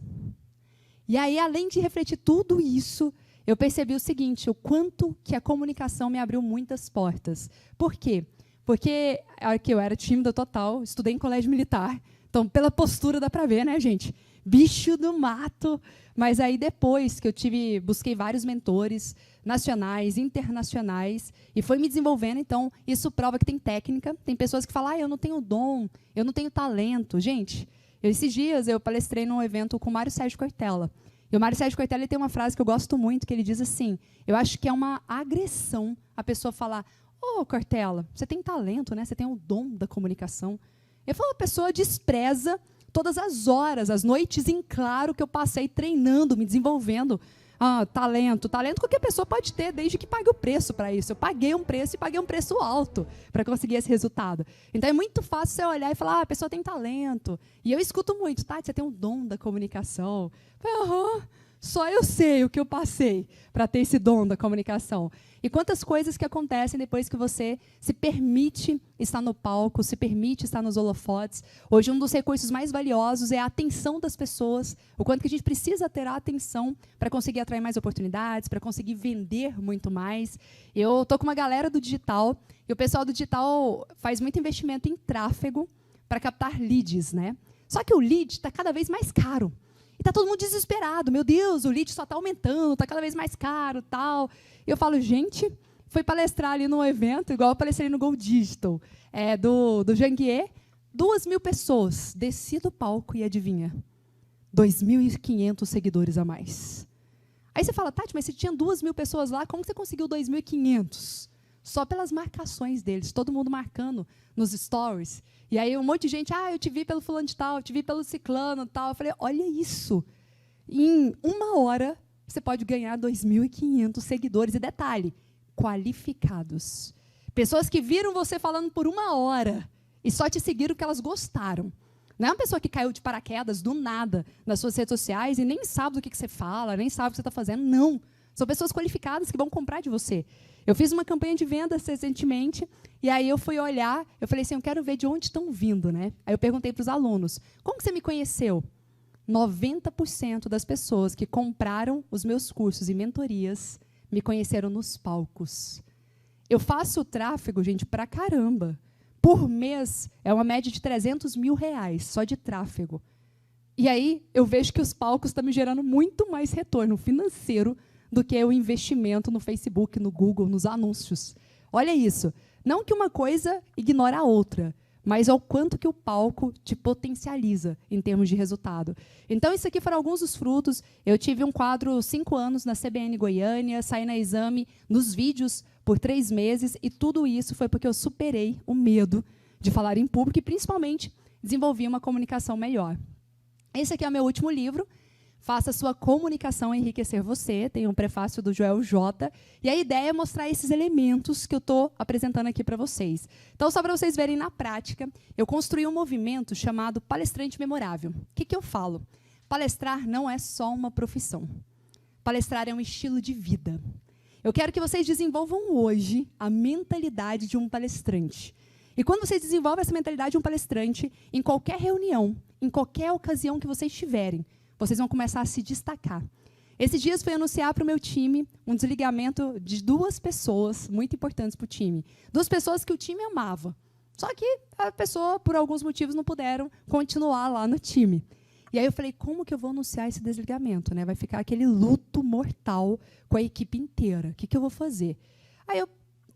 E aí, além de refletir tudo isso, eu percebi o seguinte, o quanto que a comunicação me abriu muitas portas. Por quê? Porque eu era tímida total, estudei em colégio militar, então, pela postura dá para ver, né, gente? Bicho do mato. Mas aí, depois que eu busquei vários mentores nacionais, internacionais, e foi me desenvolvendo, então, isso prova que tem técnica. Tem pessoas que falam, eu não tenho dom, eu não tenho talento. Gente, esses dias eu palestrei num evento com o Mário Sérgio Cortella. E o Mário Sérgio Cortella ele tem uma frase que eu gosto muito, que ele diz assim, eu acho que é uma agressão a pessoa falar, Cortella, você tem talento, né? Você tem o dom da comunicação. Eu falo, a pessoa despreza todas as horas, as noites em claro que eu passei treinando, me desenvolvendo. Talento qualquer pessoa pode ter, desde que pague o preço para isso. Eu paguei um preço e paguei um preço alto para conseguir esse resultado. Então, é muito fácil você olhar e falar, a pessoa tem talento. E eu escuto muito, Tati, você tem um dom da comunicação. Só eu sei o que eu passei para ter esse dom da comunicação. E quantas coisas que acontecem depois que você se permite estar no palco, se permite estar nos holofotes. Hoje, um dos recursos mais valiosos é a atenção das pessoas, o quanto que a gente precisa ter a atenção para conseguir atrair mais oportunidades, para conseguir vender muito mais. Eu estou com uma galera do digital, e o pessoal do digital faz muito investimento em tráfego para captar leads, né? Só que o lead está cada vez mais caro. E está todo mundo desesperado. Meu Deus, o lead só está aumentando, está cada vez mais caro, tal. E eu falo, gente, fui palestrar ali num evento, igual eu palestrei no Go Digital, do Janguier, 2.000 pessoas. Desci do palco e adivinha? 2.500 seguidores a mais. Aí você fala, Tati, mas você tinha 2.000 pessoas lá, como você conseguiu 2.500? Só pelas marcações deles, todo mundo marcando nos stories. E aí um monte de gente, eu te vi pelo fulano de tal, eu te vi pelo ciclano, tal. Eu falei, olha isso. Em 1 hora, você pode ganhar 2.500 seguidores. E detalhe, qualificados. Pessoas que viram você falando por 1 hora e só te seguiram porque elas gostaram. Não é uma pessoa que caiu de paraquedas do nada nas suas redes sociais e nem sabe do que você fala, nem sabe o que você está fazendo. Não. São pessoas qualificadas que vão comprar de você. Eu fiz uma campanha de vendas recentemente, e aí eu fui olhar, eu falei assim, eu quero ver de onde estão vindo, né? Aí eu perguntei para os alunos, como que você me conheceu? 90% das pessoas que compraram os meus cursos e mentorias me conheceram nos palcos. Eu faço tráfego, gente, pra caramba. Por mês, é uma média de R$300 mil só de tráfego. E aí eu vejo que os palcos estão me gerando muito mais retorno financeiro do que o investimento no Facebook, no Google, nos anúncios. Olha isso. Não que uma coisa ignore a outra, mas ao quanto que o palco te potencializa em termos de resultado. Então, isso aqui foram alguns dos frutos. Eu tive um quadro 5 anos na CBN Goiânia, saí na Exame, nos vídeos por 3 meses, e tudo isso foi porque eu superei o medo de falar em público e, principalmente, desenvolvi uma comunicação melhor. Esse aqui é o meu último livro, Faça Sua Comunicação Enriquecer Você, tem um prefácio do Joel J. E a ideia é mostrar esses elementos que eu estou apresentando aqui para vocês. Então, só para vocês verem na prática, eu construí um movimento chamado Palestrante Memorável. O que eu falo? Palestrar não é só uma profissão. Palestrar é um estilo de vida. Eu quero que vocês desenvolvam hoje a mentalidade de um palestrante. E quando vocês desenvolvem essa mentalidade de um palestrante, em qualquer reunião, em qualquer ocasião que vocês tiverem, vocês vão começar a se destacar. Esses dias foi anunciar para o meu time um desligamento de 2 pessoas muito importantes para o time. 2 pessoas que o time amava. Só que a pessoa, por alguns motivos, não puderam continuar lá no time. E aí eu falei, como que eu vou anunciar esse desligamento? Né? Vai ficar aquele luto mortal com a equipe inteira. O que eu vou fazer? Aí eu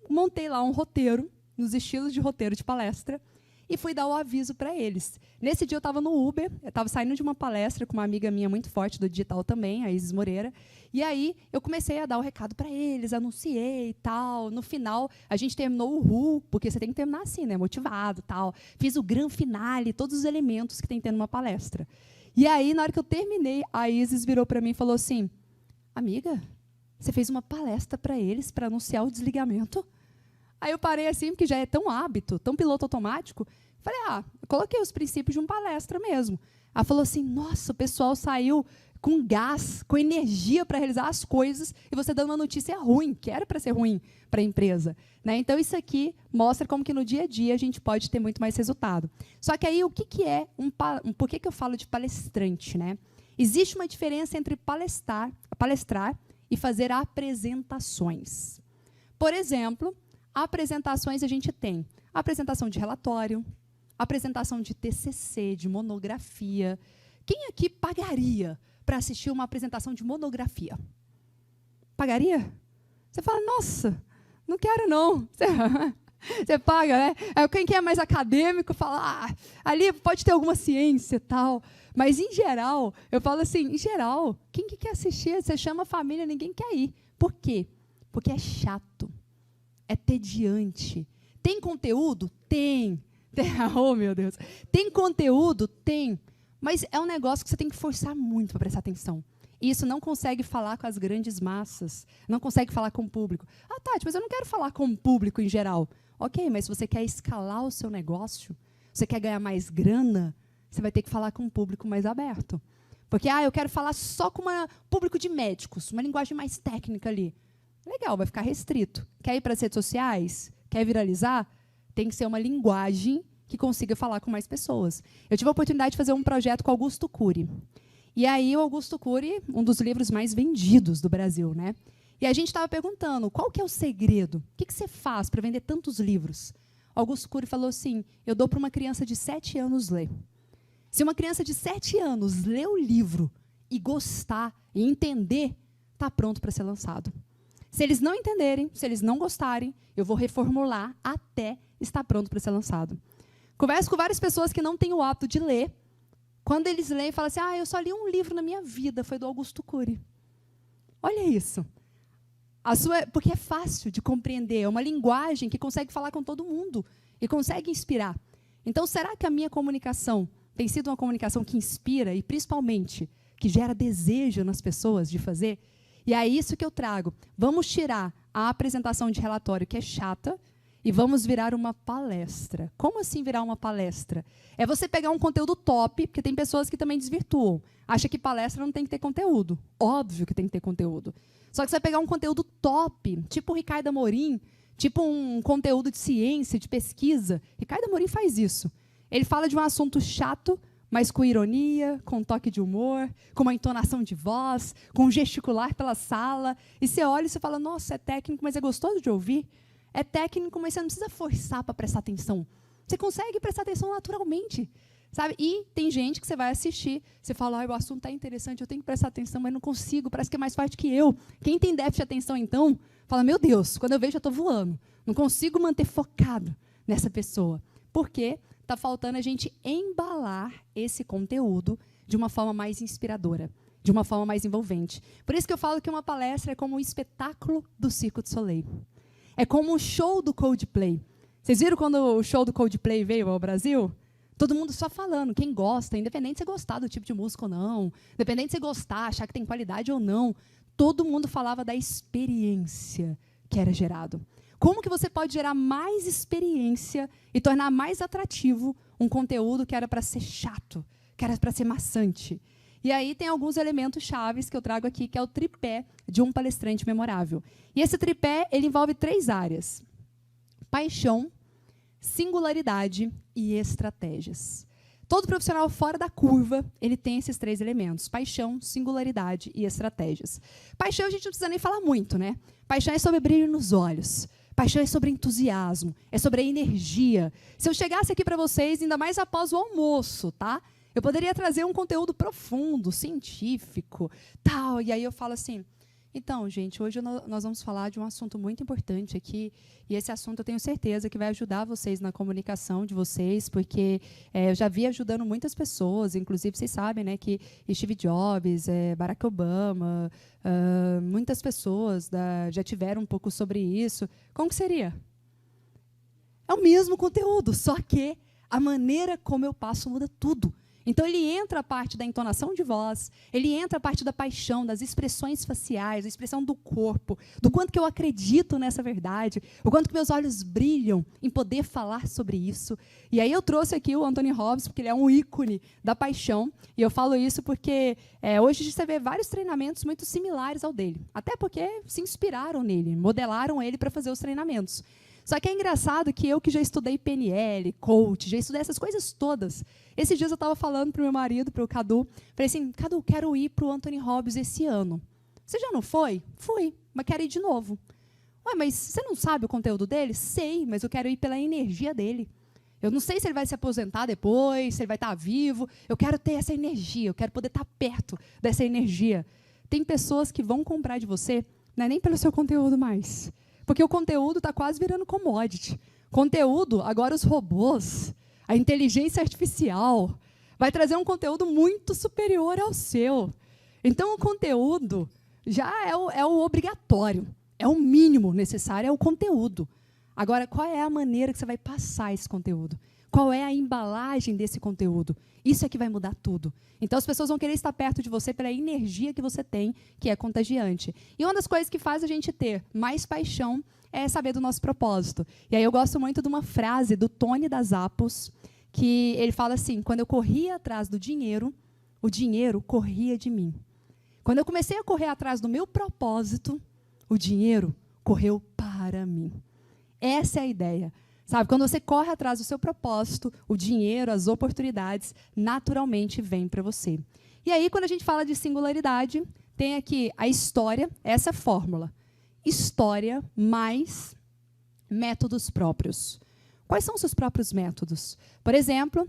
montei lá um roteiro, nos estilos de roteiro de palestra, e fui dar o aviso para eles. Nesse dia eu estava no Uber, eu estava saindo de uma palestra com uma amiga minha muito forte do digital também, a Isis Moreira, e aí eu comecei a dar o recado para eles, anunciei e tal. No final, a gente terminou o RU, porque você tem que terminar assim, né, motivado tal. Fiz o grande finale, todos os elementos que tem que ter numa palestra. E aí, na hora que eu terminei, a Isis virou para mim e falou assim, amiga, você fez uma palestra para eles para anunciar o desligamento? Aí eu parei assim, porque já é tão hábito, tão piloto automático. Falei, eu coloquei os princípios de uma palestra mesmo. Ela falou assim, nossa, o pessoal saiu com gás, com energia para realizar as coisas, e você dando uma notícia ruim, que era para ser ruim para a empresa. Né? Então, isso aqui mostra como que no dia a dia a gente pode ter muito mais resultado. Só que aí, o que é por que eu falo de palestrante? Né? Existe uma diferença entre palestrar e fazer apresentações. Por exemplo, apresentações a gente tem apresentação de relatório, apresentação de TCC, de monografia. Quem aqui pagaria para assistir uma apresentação de monografia? Pagaria? Você fala, nossa, não quero não. Você paga, né? Quem é mais acadêmico fala, ali pode ter alguma ciência e tal. Mas, em geral, eu falo assim, em geral, quem que quer assistir? Você chama a família, ninguém quer ir. Por quê? Porque é chato. É tediante. Tem conteúdo? Tem. Oh, meu Deus. Tem conteúdo? Tem. Mas é um negócio que você tem que forçar muito para prestar atenção. E isso não consegue falar com as grandes massas. Não consegue falar com o público. Tati, mas eu não quero falar com o público em geral. Ok, mas se você quer escalar o seu negócio, você quer ganhar mais grana, você vai ter que falar com um público mais aberto. Porque, eu quero falar só com um público de médicos, uma linguagem mais técnica ali. Legal, vai ficar restrito. Quer ir para as redes sociais? Quer viralizar? Tem que ser uma linguagem que consiga falar com mais pessoas. Eu tive a oportunidade de fazer um projeto com Augusto Cury. E aí, o Augusto Cury, um dos livros mais vendidos do Brasil, né? E a gente estava perguntando, qual que é o segredo? O que você faz para vender tantos livros? Augusto Cury falou assim, eu dou para uma criança de 7 anos ler. Se uma criança de 7 anos ler o livro e gostar e entender, está pronto para ser lançado. Se eles não entenderem, se eles não gostarem, eu vou reformular até estar pronto para ser lançado. Converso com várias pessoas que não têm o hábito de ler. Quando eles leem, falam assim, eu só li um livro na minha vida, foi do Augusto Cury. Olha isso. Porque é fácil de compreender, é uma linguagem que consegue falar com todo mundo e consegue inspirar. Então, será que a minha comunicação tem sido uma comunicação que inspira e, principalmente, que gera desejo nas pessoas de fazer? E é isso que eu trago. Vamos tirar a apresentação de relatório, que é chata, e vamos virar uma palestra. Como assim virar uma palestra? É você pegar um conteúdo top, porque tem pessoas que também desvirtuam. Acha que palestra não tem que ter conteúdo. Óbvio que tem que ter conteúdo. Só que você vai pegar um conteúdo top, tipo o Ricardo Amorim, tipo um conteúdo de ciência, de pesquisa. Ricardo Amorim faz isso. Ele fala de um assunto chato, mas com ironia, com um toque de humor, com uma entonação de voz, com um gesticular pela sala. E você olha e você fala, nossa, é técnico, mas é gostoso de ouvir. É técnico, mas você não precisa forçar para prestar atenção. Você consegue prestar atenção naturalmente. Sabe? E tem gente que você vai assistir, você fala, o assunto está interessante, eu tenho que prestar atenção, mas não consigo, parece que é mais forte que eu. Quem tem déficit de atenção, então, fala, meu Deus, quando eu vejo, eu estou voando. Não consigo manter focado nessa pessoa. Por quê? está faltando a gente embalar esse conteúdo de uma forma mais inspiradora, de uma forma mais envolvente. Por isso que eu falo que uma palestra é como um espetáculo do Cirque du Soleil. É como um show do Coldplay. Vocês viram quando o show do Coldplay veio ao Brasil? Todo mundo só falando, quem gosta, independente de você gostar do tipo de música ou não, independente de você gostar, achar que tem qualidade ou não, todo mundo falava da experiência que era gerado. Como que você pode gerar mais experiência e tornar mais atrativo um conteúdo que era para ser chato, que era para ser maçante? E aí tem alguns elementos chaves que eu trago aqui, que é o tripé de um palestrante memorável. E esse tripé, ele envolve 3 áreas: paixão, singularidade e estratégias. Todo profissional fora da curva, ele tem esses 3 elementos: paixão, singularidade e estratégias. Paixão a gente não precisa nem falar muito, né? Paixão é sobre brilho nos olhos. Paixão é sobre entusiasmo, é sobre a energia. Se eu chegasse aqui para vocês, ainda mais após o almoço, tá? Eu poderia trazer um conteúdo profundo, científico, tal. E aí eu falo assim, então, gente, hoje nós vamos falar de um assunto muito importante aqui, e esse assunto eu tenho certeza que vai ajudar vocês na comunicação de vocês, porque eu já vi ajudando muitas pessoas, inclusive vocês sabem, né, que Steve Jobs, Barack Obama, muitas pessoas já tiveram um pouco sobre isso. Como que seria? É o mesmo conteúdo, só que a maneira como eu passo muda tudo. Então, ele entra a parte da entonação de voz, ele entra a parte da paixão, das expressões faciais, da expressão do corpo, do quanto que eu acredito nessa verdade, o quanto que meus olhos brilham em poder falar sobre isso. E aí eu trouxe aqui o Anthony Robbins, porque ele é um ícone da paixão, e eu falo isso porque hoje você vê vários treinamentos muito similares ao dele, até porque se inspiraram nele, modelaram ele para fazer os treinamentos. Só que é engraçado que eu que já estudei PNL, coach, já estudei essas coisas todas. Esses dias eu estava falando para o meu marido, para o Cadu, falei assim, Cadu, quero ir para o Anthony Robbins esse ano. Você já não foi? Fui, mas quero ir de novo. Ué, mas você não sabe o conteúdo dele? Sei, mas eu quero ir pela energia dele. Eu não sei se ele vai se aposentar depois, se ele vai estar vivo. Eu quero ter essa energia, eu quero poder estar perto dessa energia. Tem pessoas que vão comprar de você, não é nem pelo seu conteúdo mais. Porque o conteúdo está quase virando commodity. Conteúdo, agora os robôs, a inteligência artificial, vai trazer um conteúdo muito superior ao seu. Então, o conteúdo já é o obrigatório, é o mínimo necessário, é o conteúdo. Agora, qual é a maneira que você vai passar esse conteúdo? Qual é a embalagem desse conteúdo? Isso é que vai mudar tudo. Então, as pessoas vão querer estar perto de você pela energia que você tem, que é contagiante. E uma das coisas que faz a gente ter mais paixão é saber do nosso propósito. E aí eu gosto muito de uma frase do Tony das Apos, que ele fala assim, quando eu corria atrás do dinheiro, o dinheiro corria de mim. Quando eu comecei a correr atrás do meu propósito, o dinheiro correu para mim. Essa é a ideia. Sabe, quando você corre atrás do seu propósito, o dinheiro, as oportunidades, naturalmente vêm para você. E aí, quando a gente fala de singularidade, tem aqui a história, essa fórmula. História mais métodos próprios. Quais são os seus próprios métodos? Por exemplo,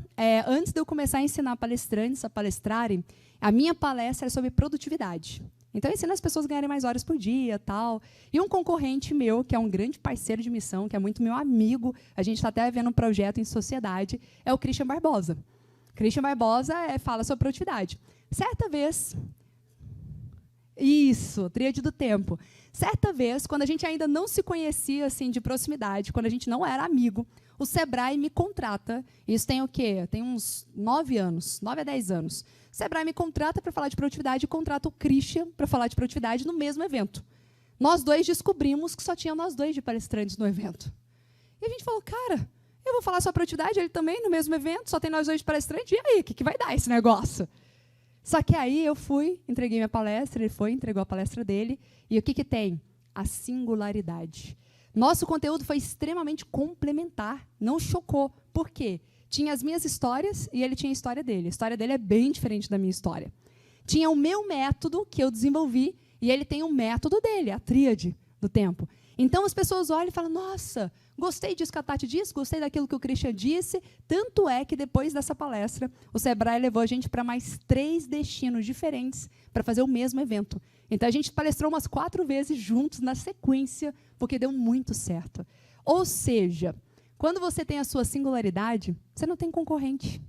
antes de eu começar a ensinar palestrantes a palestrarem, a minha palestra é sobre produtividade. Então, eu ensino as pessoas a ganharem mais horas por dia, tal. E um concorrente meu, que é um grande parceiro de missão, que é muito meu amigo, a gente está até vendo um projeto em sociedade, é o Christian Barbosa. Christian Barbosa fala sobre produtividade. Certa vez... Isso, tríade do tempo. Certa vez, quando a gente ainda não se conhecia assim, de proximidade, quando a gente não era amigo, o Sebrae me contrata, isso tem o quê? Tem uns 9 anos, 9 a 10 anos. O Sebrae me contrata para falar de produtividade e contrata o Christian para falar de produtividade no mesmo evento. Nós dois descobrimos que só tinha nós dois de palestrantes no evento. E a gente falou, cara, eu vou falar sobre produtividade, ele também no mesmo evento, só tem nós dois de palestrantes, e aí, o que vai dar esse negócio? Só que aí eu fui, entreguei minha palestra, ele foi, entregou a palestra dele, e o que tem? A singularidade. Nosso conteúdo foi extremamente complementar, não chocou. Por quê? Tinha as minhas histórias e ele tinha a história dele. A história dele é bem diferente da minha história. Tinha o meu método que eu desenvolvi e ele tem o método dele, a tríade do tempo. Então, as pessoas olham e falam, nossa, gostei disso que a Tati disse, gostei daquilo que o Christian disse. Tanto é que, depois dessa palestra, o Sebrae levou a gente para mais 3 destinos diferentes para fazer o mesmo evento. Então, a gente palestrou umas 4 vezes juntos, na sequência, porque deu muito certo. Ou seja, Quando você tem a sua singularidade, você não tem concorrente.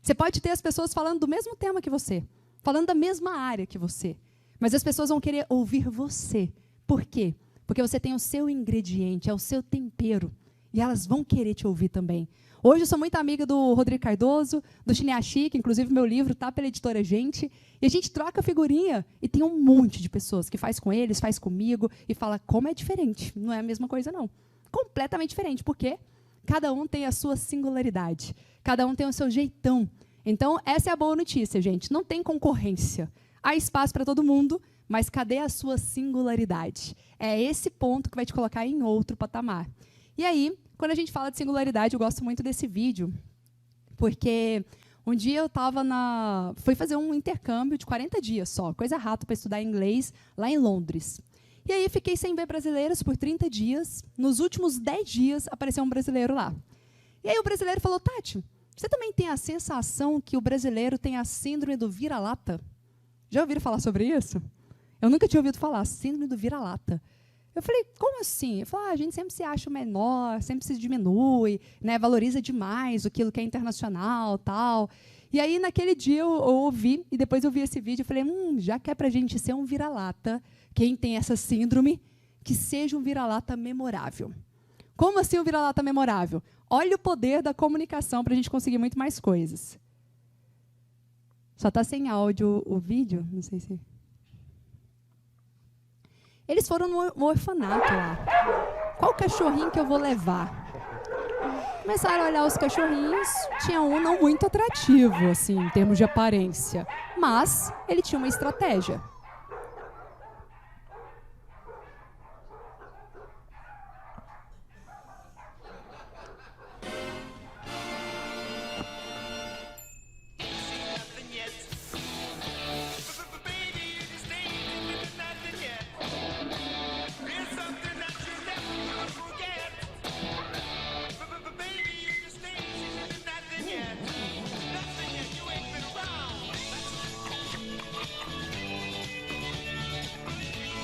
Você pode ter as pessoas falando do mesmo tema que você, falando da mesma área que você, mas as pessoas vão querer ouvir você. Por quê? Porque você tem o seu ingrediente, é o seu tempero, e elas vão querer te ouvir também. Hoje eu sou muito amiga do Rodrigo Cardoso, do Chineachi, que inclusive meu livro está pela editora Gente, e a gente troca figurinha, e tem um monte de pessoas que faz com eles, faz comigo, e fala como é diferente. Não é a mesma coisa, não. Completamente diferente. Por quê? Cada um tem a sua singularidade. Cada um tem o seu jeitão. Então, essa é a boa notícia, gente. Não tem concorrência. Há espaço para todo mundo, mas cadê a sua singularidade? É esse ponto que vai te colocar em outro patamar. E aí, quando a gente fala de singularidade, eu gosto muito desse vídeo, porque um dia eu fui fazer um intercâmbio de 40 dias só, coisa rápida para estudar inglês lá em Londres. E aí fiquei sem ver brasileiros por 30 dias. Nos últimos 10 dias apareceu um brasileiro lá. E aí o brasileiro falou: Tati, você também tem a sensação que o brasileiro tem a síndrome do vira-lata? Já ouviram falar sobre isso? Eu nunca tinha ouvido falar, síndrome do vira-lata. Eu falei, como assim? Ele falou, a gente sempre se acha o menor, sempre se diminui, né, valoriza demais aquilo que é internacional, tal. E aí, naquele dia, eu ouvi, e depois eu vi esse vídeo, eu falei, já que é para a gente ser um vira-lata, quem tem essa síndrome, que seja um vira-lata memorável. Como assim um vira-lata memorável? Olha o poder da comunicação para a gente conseguir muito mais coisas. Só está sem áudio o vídeo? Não sei se... Eles foram no orfanato lá. Qual cachorrinho que eu vou levar? Começaram a olhar os cachorrinhos. Tinha um não muito atrativo, assim, em termos de aparência. Mas ele tinha uma estratégia.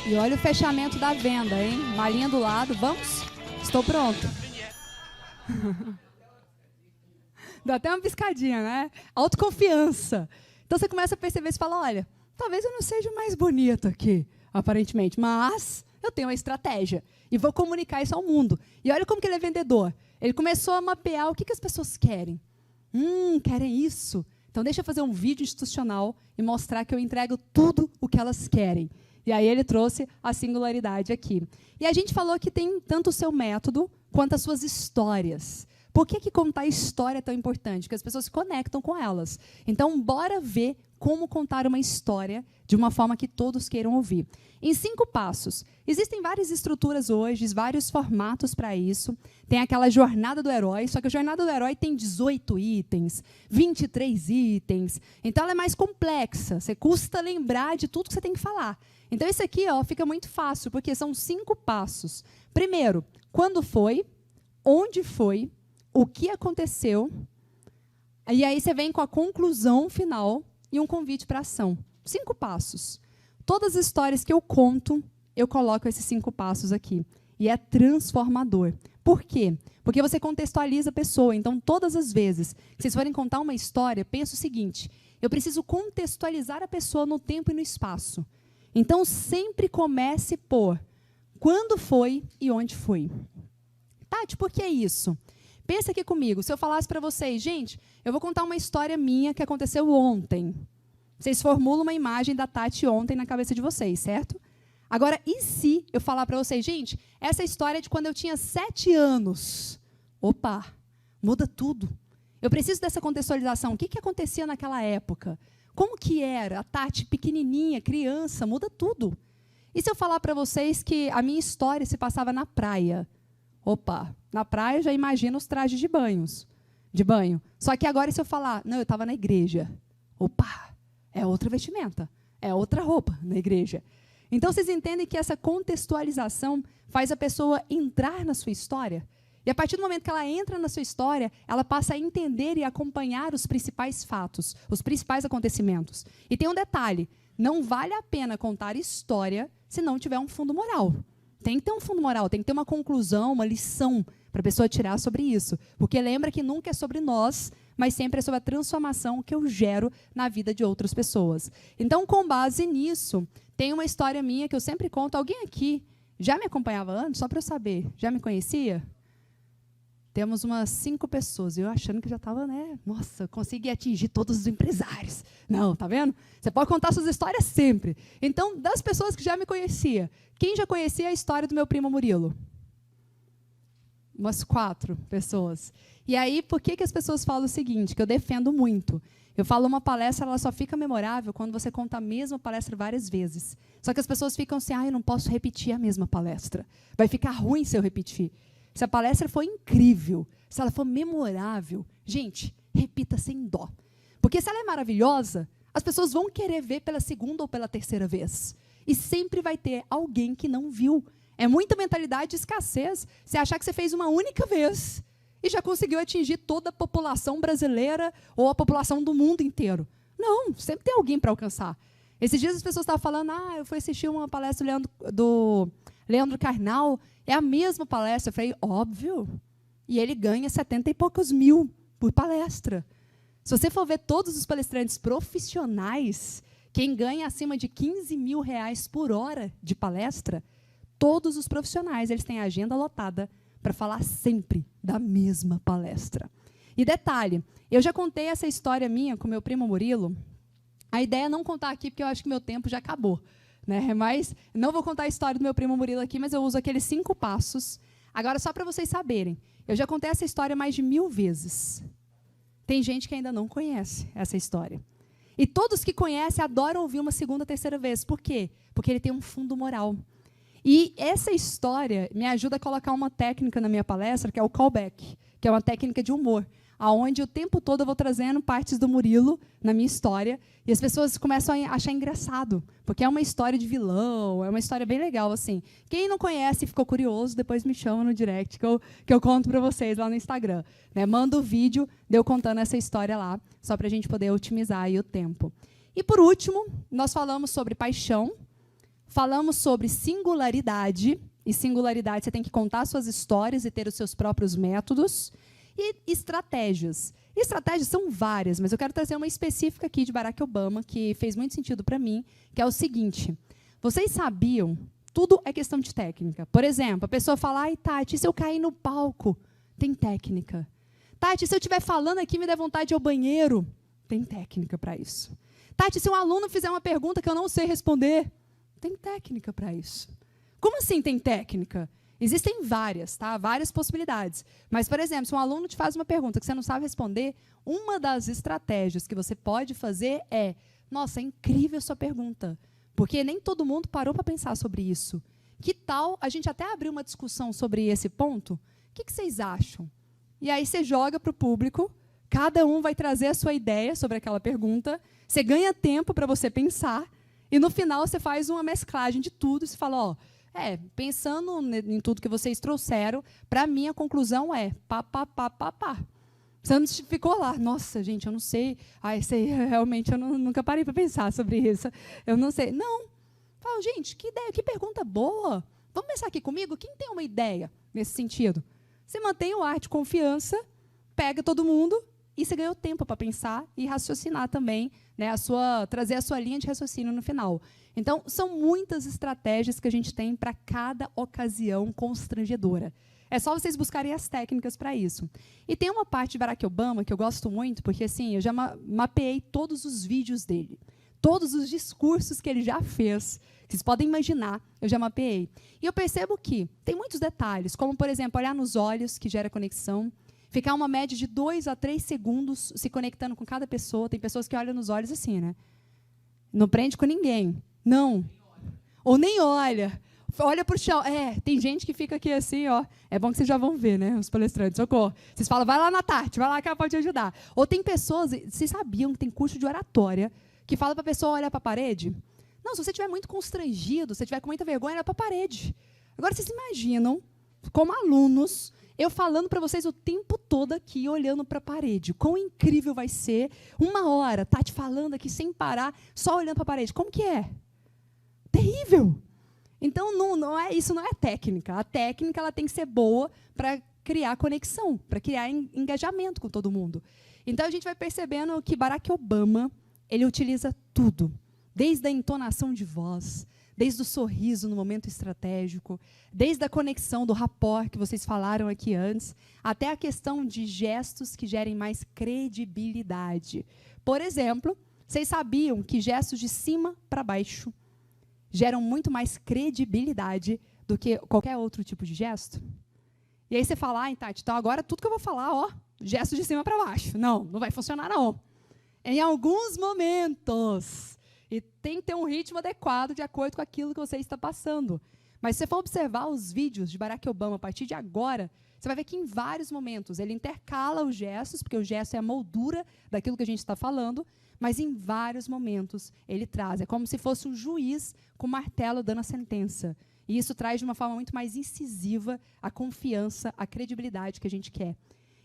E olha o fechamento da venda, hein? Malinha do lado, vamos? Estou pronto. Dá até uma piscadinha, né? Autoconfiança. Então você começa a perceber, você fala, olha, talvez eu não seja o mais bonito aqui, aparentemente, mas eu tenho uma estratégia e vou comunicar isso ao mundo. E olha como que ele é vendedor. Ele começou a mapear o que as pessoas querem. Querem isso. Então deixa eu fazer um vídeo institucional e mostrar que eu entrego tudo o que elas querem. E aí ele trouxe a singularidade aqui. E a gente falou que tem tanto o seu método quanto as suas histórias. Por que contar história é tão importante? Porque as pessoas se conectam com elas. Então, bora ver como contar uma história de uma forma que todos queiram ouvir. Em 5 passos. Existem várias estruturas hoje, vários formatos para isso. Tem aquela jornada do herói, só que a jornada do herói tem 18 itens, 23 itens. Então, ela é mais complexa. Você custa lembrar de tudo que você tem que falar. Então, esse aqui fica muito fácil, porque são 5 passos. Primeiro, quando foi, onde foi, o que aconteceu, e aí você vem com a conclusão final e um convite para ação. 5 passos. Todas as histórias que eu conto, eu coloco esses 5 passos aqui. E é transformador. Por quê? Porque você contextualiza a pessoa. Então, todas as vezes que vocês forem contar uma história, pensa o seguinte, eu preciso contextualizar a pessoa no tempo e no espaço. Então, sempre comece por quando foi e onde foi. Tati, por que isso? Pensa aqui comigo, se eu falasse para vocês, gente, eu vou contar uma história minha que aconteceu ontem. Vocês formulam uma imagem da Tati ontem na cabeça de vocês, certo? Agora, e se eu falar para vocês, gente, essa história é de quando eu tinha 7 anos? Opa, muda tudo. Eu preciso dessa contextualização. O que acontecia naquela época? Como que era? A Tati pequenininha, criança, muda tudo. E se eu falar para vocês que a minha história se passava na praia? Opa, na praia já imagina os trajes de banho. Só que agora, se eu falar, não, eu estava na igreja. Opa, é outra vestimenta, é outra roupa na igreja. Então, vocês entendem que essa contextualização faz a pessoa entrar na sua história? E a partir do momento que ela entra na sua história, ela passa a entender e acompanhar os principais fatos, os principais acontecimentos. E tem um detalhe, não vale a pena contar história se não tiver um fundo moral. Tem que ter um fundo moral, tem que ter uma conclusão, uma lição para a pessoa tirar sobre isso. Porque lembra que nunca é sobre nós, mas sempre é sobre a transformação que eu gero na vida de outras pessoas. Então, com base nisso, tem uma história minha que eu sempre conto. Alguém aqui já me acompanhava antes? Só para eu saber. Já me conhecia? Temos umas 5 pessoas. Eu achando que já estava, né? Nossa, consegui atingir todos os empresários. Não, tá vendo? Você pode contar suas histórias sempre. Então, das pessoas que já me conhecia, quem já conhecia a história do meu primo Murilo? Umas 4 pessoas. E aí, por que as pessoas falam o seguinte, que eu defendo muito? Eu falo uma palestra, ela só fica memorável quando você conta a mesma palestra várias vezes. Só que as pessoas ficam assim, eu não posso repetir a mesma palestra. Vai ficar ruim se eu repetir. Se a palestra for incrível, se ela for memorável, gente, repita sem dó. Porque se ela é maravilhosa, as pessoas vão querer ver pela segunda ou pela terceira vez. E sempre vai ter alguém que não viu. É muita mentalidade de escassez. Você achar que você fez uma única vez e já conseguiu atingir toda a população brasileira ou a população do mundo inteiro. Não, sempre tem alguém para alcançar. Esses dias as pessoas estavam falando, eu fui assistir uma palestra do Leandro Carnal, é a mesma palestra. Eu falei, óbvio. E ele ganha 70 e poucos mil por palestra. Se você for ver todos os palestrantes profissionais, quem ganha acima de 15 mil reais por hora de palestra, todos os profissionais, eles têm a agenda lotada para falar sempre da mesma palestra. E detalhe, eu já contei essa história minha com meu primo Murilo. A ideia é não contar aqui, porque eu acho que meu tempo já acabou. Né? Mas não vou contar a história do meu primo Murilo aqui, mas eu uso aqueles 5 passos. Agora, só para vocês saberem, eu já contei essa história mais de 1000 vezes. Tem gente que ainda não conhece essa história. E todos que conhecem adoram ouvir uma segunda, terceira vez. Por quê? Porque ele tem um fundo moral. E essa história me ajuda a colocar uma técnica na minha palestra, que é o callback, que é uma técnica de humor, onde o tempo todo eu vou trazendo partes do Murilo na minha história, e as pessoas começam a achar engraçado, porque é uma história de vilão, é uma história bem legal, assim. Quem não conhece e ficou curioso, depois me chama no direct, que eu conto para vocês lá no Instagram. Né? Manda o vídeo de eu contando essa história lá, só para a gente poder otimizar aí o tempo. E, por último, nós falamos sobre paixão, falamos sobre singularidade, e singularidade você tem que contar suas histórias e ter os seus próprios métodos, e estratégias. Estratégias são várias, mas eu quero trazer uma específica aqui de Barack Obama, que fez muito sentido para mim, que é o seguinte, vocês sabiam, tudo é questão de técnica. Por exemplo, a pessoa fala, Tati, se eu cair no palco, tem técnica. Tati, se eu estiver falando aqui e me der vontade de ir ao banheiro, tem técnica para isso. Tati, se um aluno fizer uma pergunta que eu não sei responder, tem técnica para isso. Como assim tem técnica? Existem várias, tá? Várias possibilidades. Mas, por exemplo, se um aluno te faz uma pergunta que você não sabe responder, uma das estratégias que você pode fazer é, nossa, é incrível a sua pergunta, porque nem todo mundo parou para pensar sobre isso. Que tal a gente até abrir uma discussão sobre esse ponto? O que vocês acham? E aí você joga para o público, cada um vai trazer a sua ideia sobre aquela pergunta, você ganha tempo para você pensar, e no final você faz uma mesclagem de tudo, e você fala, pensando em tudo que vocês trouxeram, para mim a conclusão é pá. Você não ficou lá, nossa, gente, eu não sei, realmente eu nunca parei para pensar sobre isso, eu não sei. Não, fala, gente, que ideia, que pergunta boa. Vamos pensar aqui comigo, quem tem uma ideia nesse sentido? Você mantém o ar de confiança, pega todo mundo e você ganhou tempo para pensar e raciocinar também, né, trazer a sua linha de raciocínio no final. Então, são muitas estratégias que a gente tem para cada ocasião constrangedora. É só vocês buscarem as técnicas para isso. E tem uma parte de Barack Obama que eu gosto muito, porque assim, eu já mapeei todos os vídeos dele, todos os discursos que ele já fez, que vocês podem imaginar, eu já mapeei. E eu percebo que tem muitos detalhes, como, por exemplo, olhar nos olhos, que gera conexão, ficar uma média de 2 a 3 segundos se conectando com cada pessoa. Tem pessoas que olham nos olhos assim, né? Não prende com ninguém. Não. Ou nem olha. Olha para o chão. Tem gente que fica aqui assim, ó. É bom que vocês já vão ver, né? Os palestrantes, socorro. Vocês falam, vai lá na Tati, vai lá que ela pode te ajudar. Ou tem pessoas, vocês sabiam que tem curso de oratória, que fala para a pessoa olhar para a parede? Não, se você estiver muito constrangido, se você estiver com muita vergonha, olha para a parede. Agora, vocês imaginam, como alunos, eu falando para vocês o tempo todo aqui, olhando para a parede. Quão incrível vai ser 1 hora, Tati falando aqui sem parar, só olhando para a parede. Como que é? Terrível. Então, isso não é técnica. A técnica ela tem que ser boa para criar conexão, para criar engajamento com todo mundo. Então, a gente vai percebendo que Barack Obama, ele utiliza tudo, desde a entonação de voz, desde o sorriso no momento estratégico, desde a conexão do rapport que vocês falaram aqui antes, até a questão de gestos que gerem mais credibilidade. Por exemplo, vocês sabiam que gestos de cima para baixo geram muito mais credibilidade do que qualquer outro tipo de gesto? E aí você fala, Tati, então agora tudo que eu vou falar, gesto de cima para baixo. Não vai funcionar, não. Em alguns momentos. E tem que ter um ritmo adequado de acordo com aquilo que você está passando. Mas se você for observar os vídeos de Barack Obama a partir de agora, você vai ver que em vários momentos ele intercala os gestos, porque o gesto é a moldura daquilo que a gente está falando, mas em vários momentos ele traz. É como se fosse um juiz com martelo dando a sentença. E isso traz de uma forma muito mais incisiva a confiança, a credibilidade que a gente quer.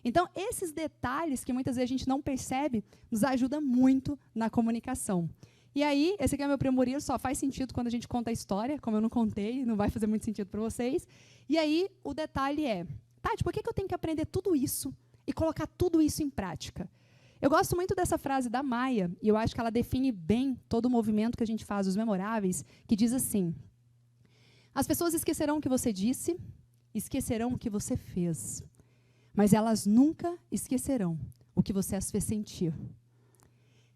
Então, esses detalhes que muitas vezes a gente não percebe, nos ajudam muito na comunicação. E aí, esse aqui é o meu primo Murilo, só faz sentido quando a gente conta a história, como eu não contei, não vai fazer muito sentido para vocês. E aí, o detalhe é, Tati, por que eu tenho que aprender tudo isso e colocar tudo isso em prática? Eu gosto muito dessa frase da Maia, e eu acho que ela define bem todo o movimento que a gente faz, os memoráveis, que diz assim, as pessoas esquecerão o que você disse, esquecerão o que você fez, mas elas nunca esquecerão o que você as fez sentir.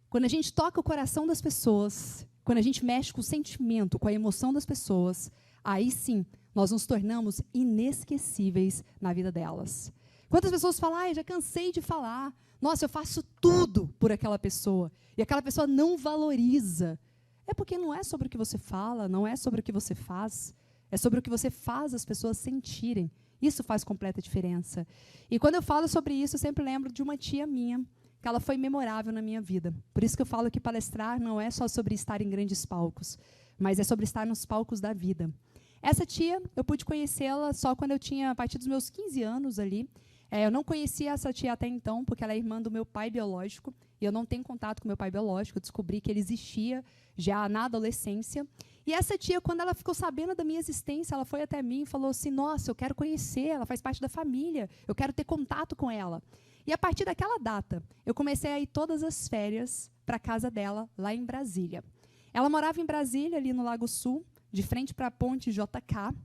Quando a gente toca o coração das pessoas, quando a gente mexe com o sentimento, com a emoção das pessoas, aí sim, nós nos tornamos inesquecíveis na vida delas. Quantas pessoas falam, já cansei de falar, nossa, eu faço tudo por aquela pessoa, e aquela pessoa não valoriza. É porque não é sobre o que você fala, não é sobre o que você faz, é sobre o que você faz as pessoas sentirem. Isso faz completa diferença. E quando eu falo sobre isso, eu sempre lembro de uma tia minha, que ela foi memorável na minha vida. Por isso que eu falo que palestrar não é só sobre estar em grandes palcos, mas é sobre estar nos palcos da vida. Essa tia, eu pude conhecê-la só quando eu tinha, a partir dos meus 15 anos ali. Eu não conhecia essa tia até então, porque ela é irmã do meu pai biológico, e eu não tenho contato com meu pai biológico, eu descobri que ele existia já na adolescência. E essa tia, quando ela ficou sabendo da minha existência, ela foi até mim e falou assim, nossa, eu quero conhecer, ela faz parte da família, eu quero ter contato com ela. E a partir daquela data, eu comecei a ir todas as férias para a casa dela, lá em Brasília. Ela morava em Brasília, ali no Lago Sul, de frente para a ponte JK.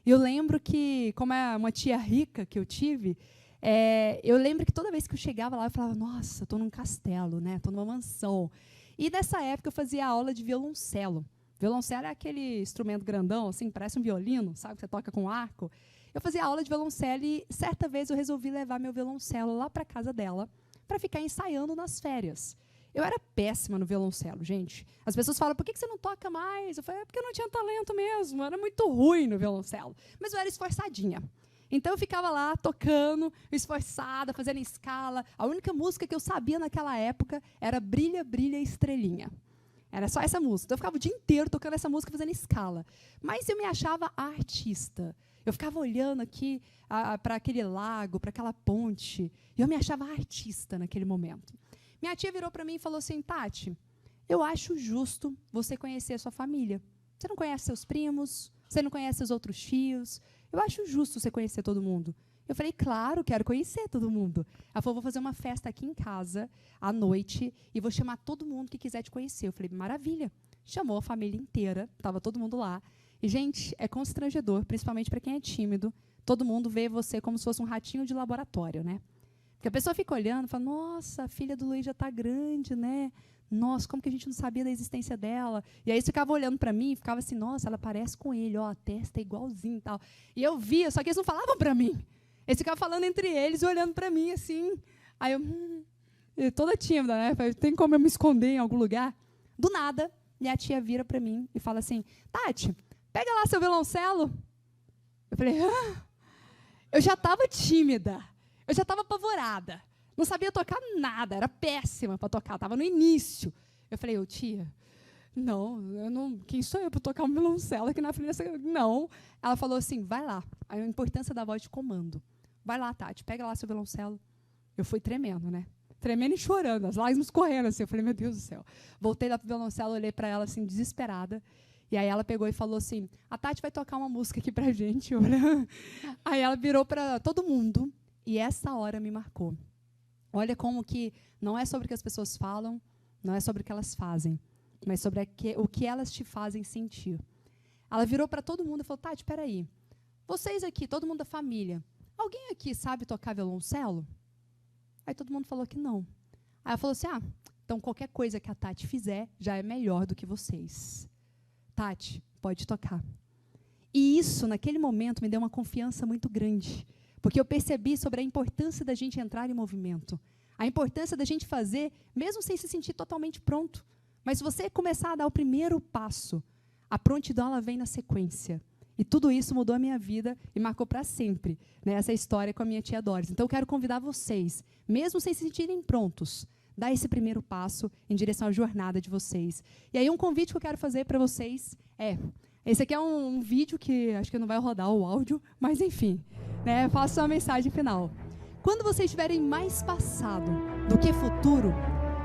E eu lembro que, como é uma tia rica que eu tive, eu lembro que toda vez que eu chegava lá, eu falava, nossa, estou num castelo, né? Estou numa mansão. E nessa época eu fazia aula de violoncelo. Violoncelo é aquele instrumento grandão, assim, parece um violino, sabe? Que você toca com arco. Eu fazia aula de violoncelo e, certa vez, eu resolvi levar meu violoncelo lá para a casa dela para ficar ensaiando nas férias. Eu era péssima no violoncelo, gente. As pessoas falam, por que você não toca mais? Eu falei, porque eu não tinha talento mesmo, eu era muito ruim no violoncelo. Mas eu era esforçadinha. Então, eu ficava lá, tocando, esforçada, fazendo escala. A única música que eu sabia naquela época era Brilha, Brilha, Estrelinha. Era só essa música. Então, eu ficava o dia inteiro tocando essa música, fazendo escala. Mas eu me achava artista. Eu ficava olhando aqui para aquele lago, para aquela ponte, e eu me achava artista naquele momento. Minha tia virou para mim e falou assim, Tati, eu acho justo você conhecer a sua família. Você não conhece seus primos, você não conhece seus outros tios, eu acho justo você conhecer todo mundo. Eu falei, claro, quero conhecer todo mundo. Ela falou, vou fazer uma festa aqui em casa, à noite, e vou chamar todo mundo que quiser te conhecer. Eu falei, maravilha. Chamou a família inteira, estava todo mundo lá. E, gente, é constrangedor, principalmente para quem é tímido. Todo mundo vê você como se fosse um ratinho de laboratório, né? Porque a pessoa fica olhando e fala, nossa, a filha do Luiz já está grande, né? Nossa, como que a gente não sabia da existência dela? E aí você ficava olhando para mim e ficava assim, nossa, ela parece com ele, ó, a testa é igualzinho e tal. E eu via, só que eles não falavam para mim. Eles ficavam falando entre eles e olhando para mim, assim. Aí eu, toda tímida, né? Tem como eu me esconder em algum lugar? Do nada, minha tia vira para mim e fala assim, Tati, pega lá seu violoncelo. Eu falei, eu já estava tímida, eu já estava apavorada, não sabia tocar nada, era péssima para tocar, estava no início. Eu falei, tia, não, quem sou eu para tocar um violoncelo aqui na frente dessa... Não. Ela falou assim, vai lá, a importância da voz de comando. Vai lá, Tati, pega lá seu violoncelo. Eu fui tremendo, né? Tremendo e chorando, as lágrimas correndo assim. Eu falei, meu Deus do céu. Voltei lá para o violoncelo, olhei para ela assim, desesperada. E aí ela pegou e falou assim, a Tati vai tocar uma música aqui pra gente. Aí ela virou para todo mundo e essa hora me marcou. Olha como que não é sobre o que as pessoas falam, não é sobre o que elas fazem, mas sobre o que elas te fazem sentir. Ela virou para todo mundo e falou, Tati, peraí, vocês aqui, todo mundo da família, alguém aqui sabe tocar violoncelo? Aí todo mundo falou que não. Aí ela falou assim, então qualquer coisa que a Tati fizer já é melhor do que vocês. Tati, pode tocar. E isso, naquele momento, me deu uma confiança muito grande, porque eu percebi sobre a importância da gente entrar em movimento, a importância da gente fazer, mesmo sem se sentir totalmente pronto. Mas se você começar a dar o primeiro passo, a prontidão ela vem na sequência. E tudo isso mudou a minha vida e marcou para sempre, né, essa história com a minha tia Doris. Então, eu quero convidar vocês, mesmo sem se sentirem prontos, dar esse primeiro passo em direção à jornada de vocês. E aí, um convite que eu quero fazer para vocês esse aqui é um vídeo que acho que não vai rodar o áudio, mas enfim, né, faço uma mensagem final. Quando vocês tiverem mais passado do que futuro,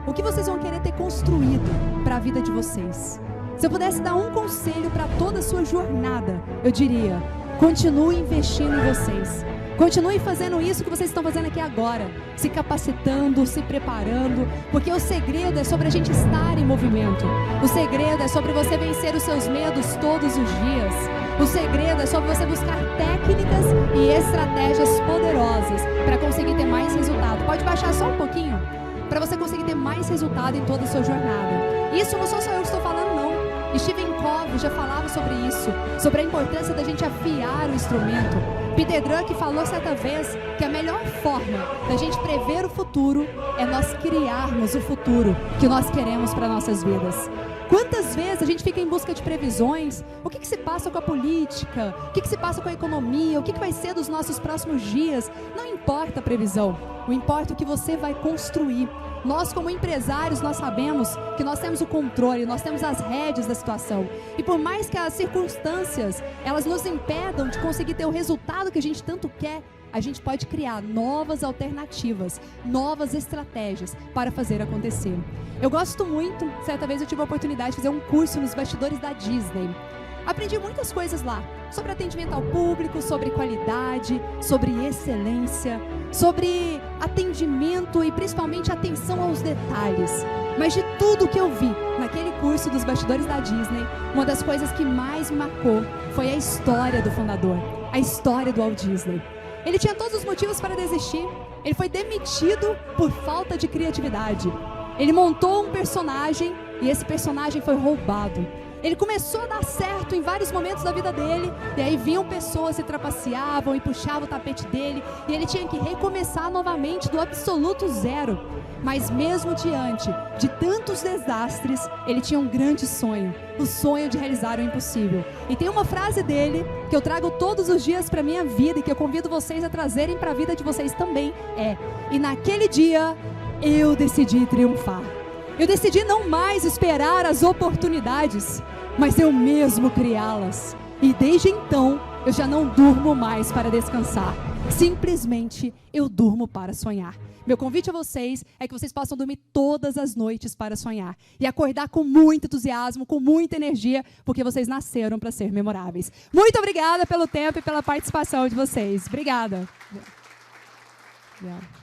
o que vocês vão querer ter construído para a vida de vocês? Se eu pudesse dar um conselho para toda a sua jornada, eu diria, continue investindo em vocês. Continue fazendo isso que vocês estão fazendo aqui agora, se capacitando, se preparando, porque o segredo é sobre a gente estar em movimento. O segredo é sobre você vencer os seus medos todos os dias. O segredo é sobre você buscar técnicas e estratégias poderosas para conseguir ter mais resultado. Pode baixar só um pouquinho? Para você conseguir ter mais resultado em toda a sua jornada. Isso não sou só eu que estou falando, não. Stephen Covey já falava sobre isso, sobre a importância da gente afiar o instrumento. Peter Drucker falou certa vez que a melhor forma da gente prever o futuro é nós criarmos o futuro que nós queremos para nossas vidas. Quantas vezes a gente fica em busca de previsões? O que se passa com a política? O que se passa com a economia? O que vai ser dos nossos próximos dias? Não importa a previsão, o importa é o que você vai construir. Nós, como empresários, nós sabemos que nós temos o controle, nós temos as rédeas da situação. E por mais que as circunstâncias, elas nos impedam de conseguir ter o resultado que a gente tanto quer, a gente pode criar novas alternativas, novas estratégias para fazer acontecer. Eu gosto muito, certa vez eu tive a oportunidade de fazer um curso nos bastidores da Disney. Aprendi muitas coisas lá, sobre atendimento ao público, sobre qualidade, sobre excelência, sobre atendimento e principalmente atenção aos detalhes. Mas de tudo que eu vi naquele curso dos bastidores da Disney, uma das coisas que mais me marcou foi a história do fundador, a história do Walt Disney. Ele tinha todos os motivos para desistir, ele foi demitido por falta de criatividade. Ele montou um personagem e esse personagem foi roubado. Ele começou a dar certo em vários momentos da vida dele, e aí vinham pessoas e trapaceavam e puxavam o tapete dele, e ele tinha que recomeçar novamente do absoluto zero. Mas mesmo diante de tantos desastres, ele tinha um grande sonho, o sonho de realizar o impossível. E tem uma frase dele que eu trago todos os dias para a minha vida e que eu convido vocês a trazerem para a vida de vocês também, e naquele dia eu decidi triunfar. Eu decidi não mais esperar as oportunidades, mas eu mesmo criá-las. E desde então, eu já não durmo mais para descansar. Simplesmente, eu durmo para sonhar. Meu convite a vocês é que vocês possam dormir todas as noites para sonhar. E acordar com muito entusiasmo, com muita energia, porque vocês nasceram para ser memoráveis. Muito obrigada pelo tempo e pela participação de vocês. Obrigada. Obrigada.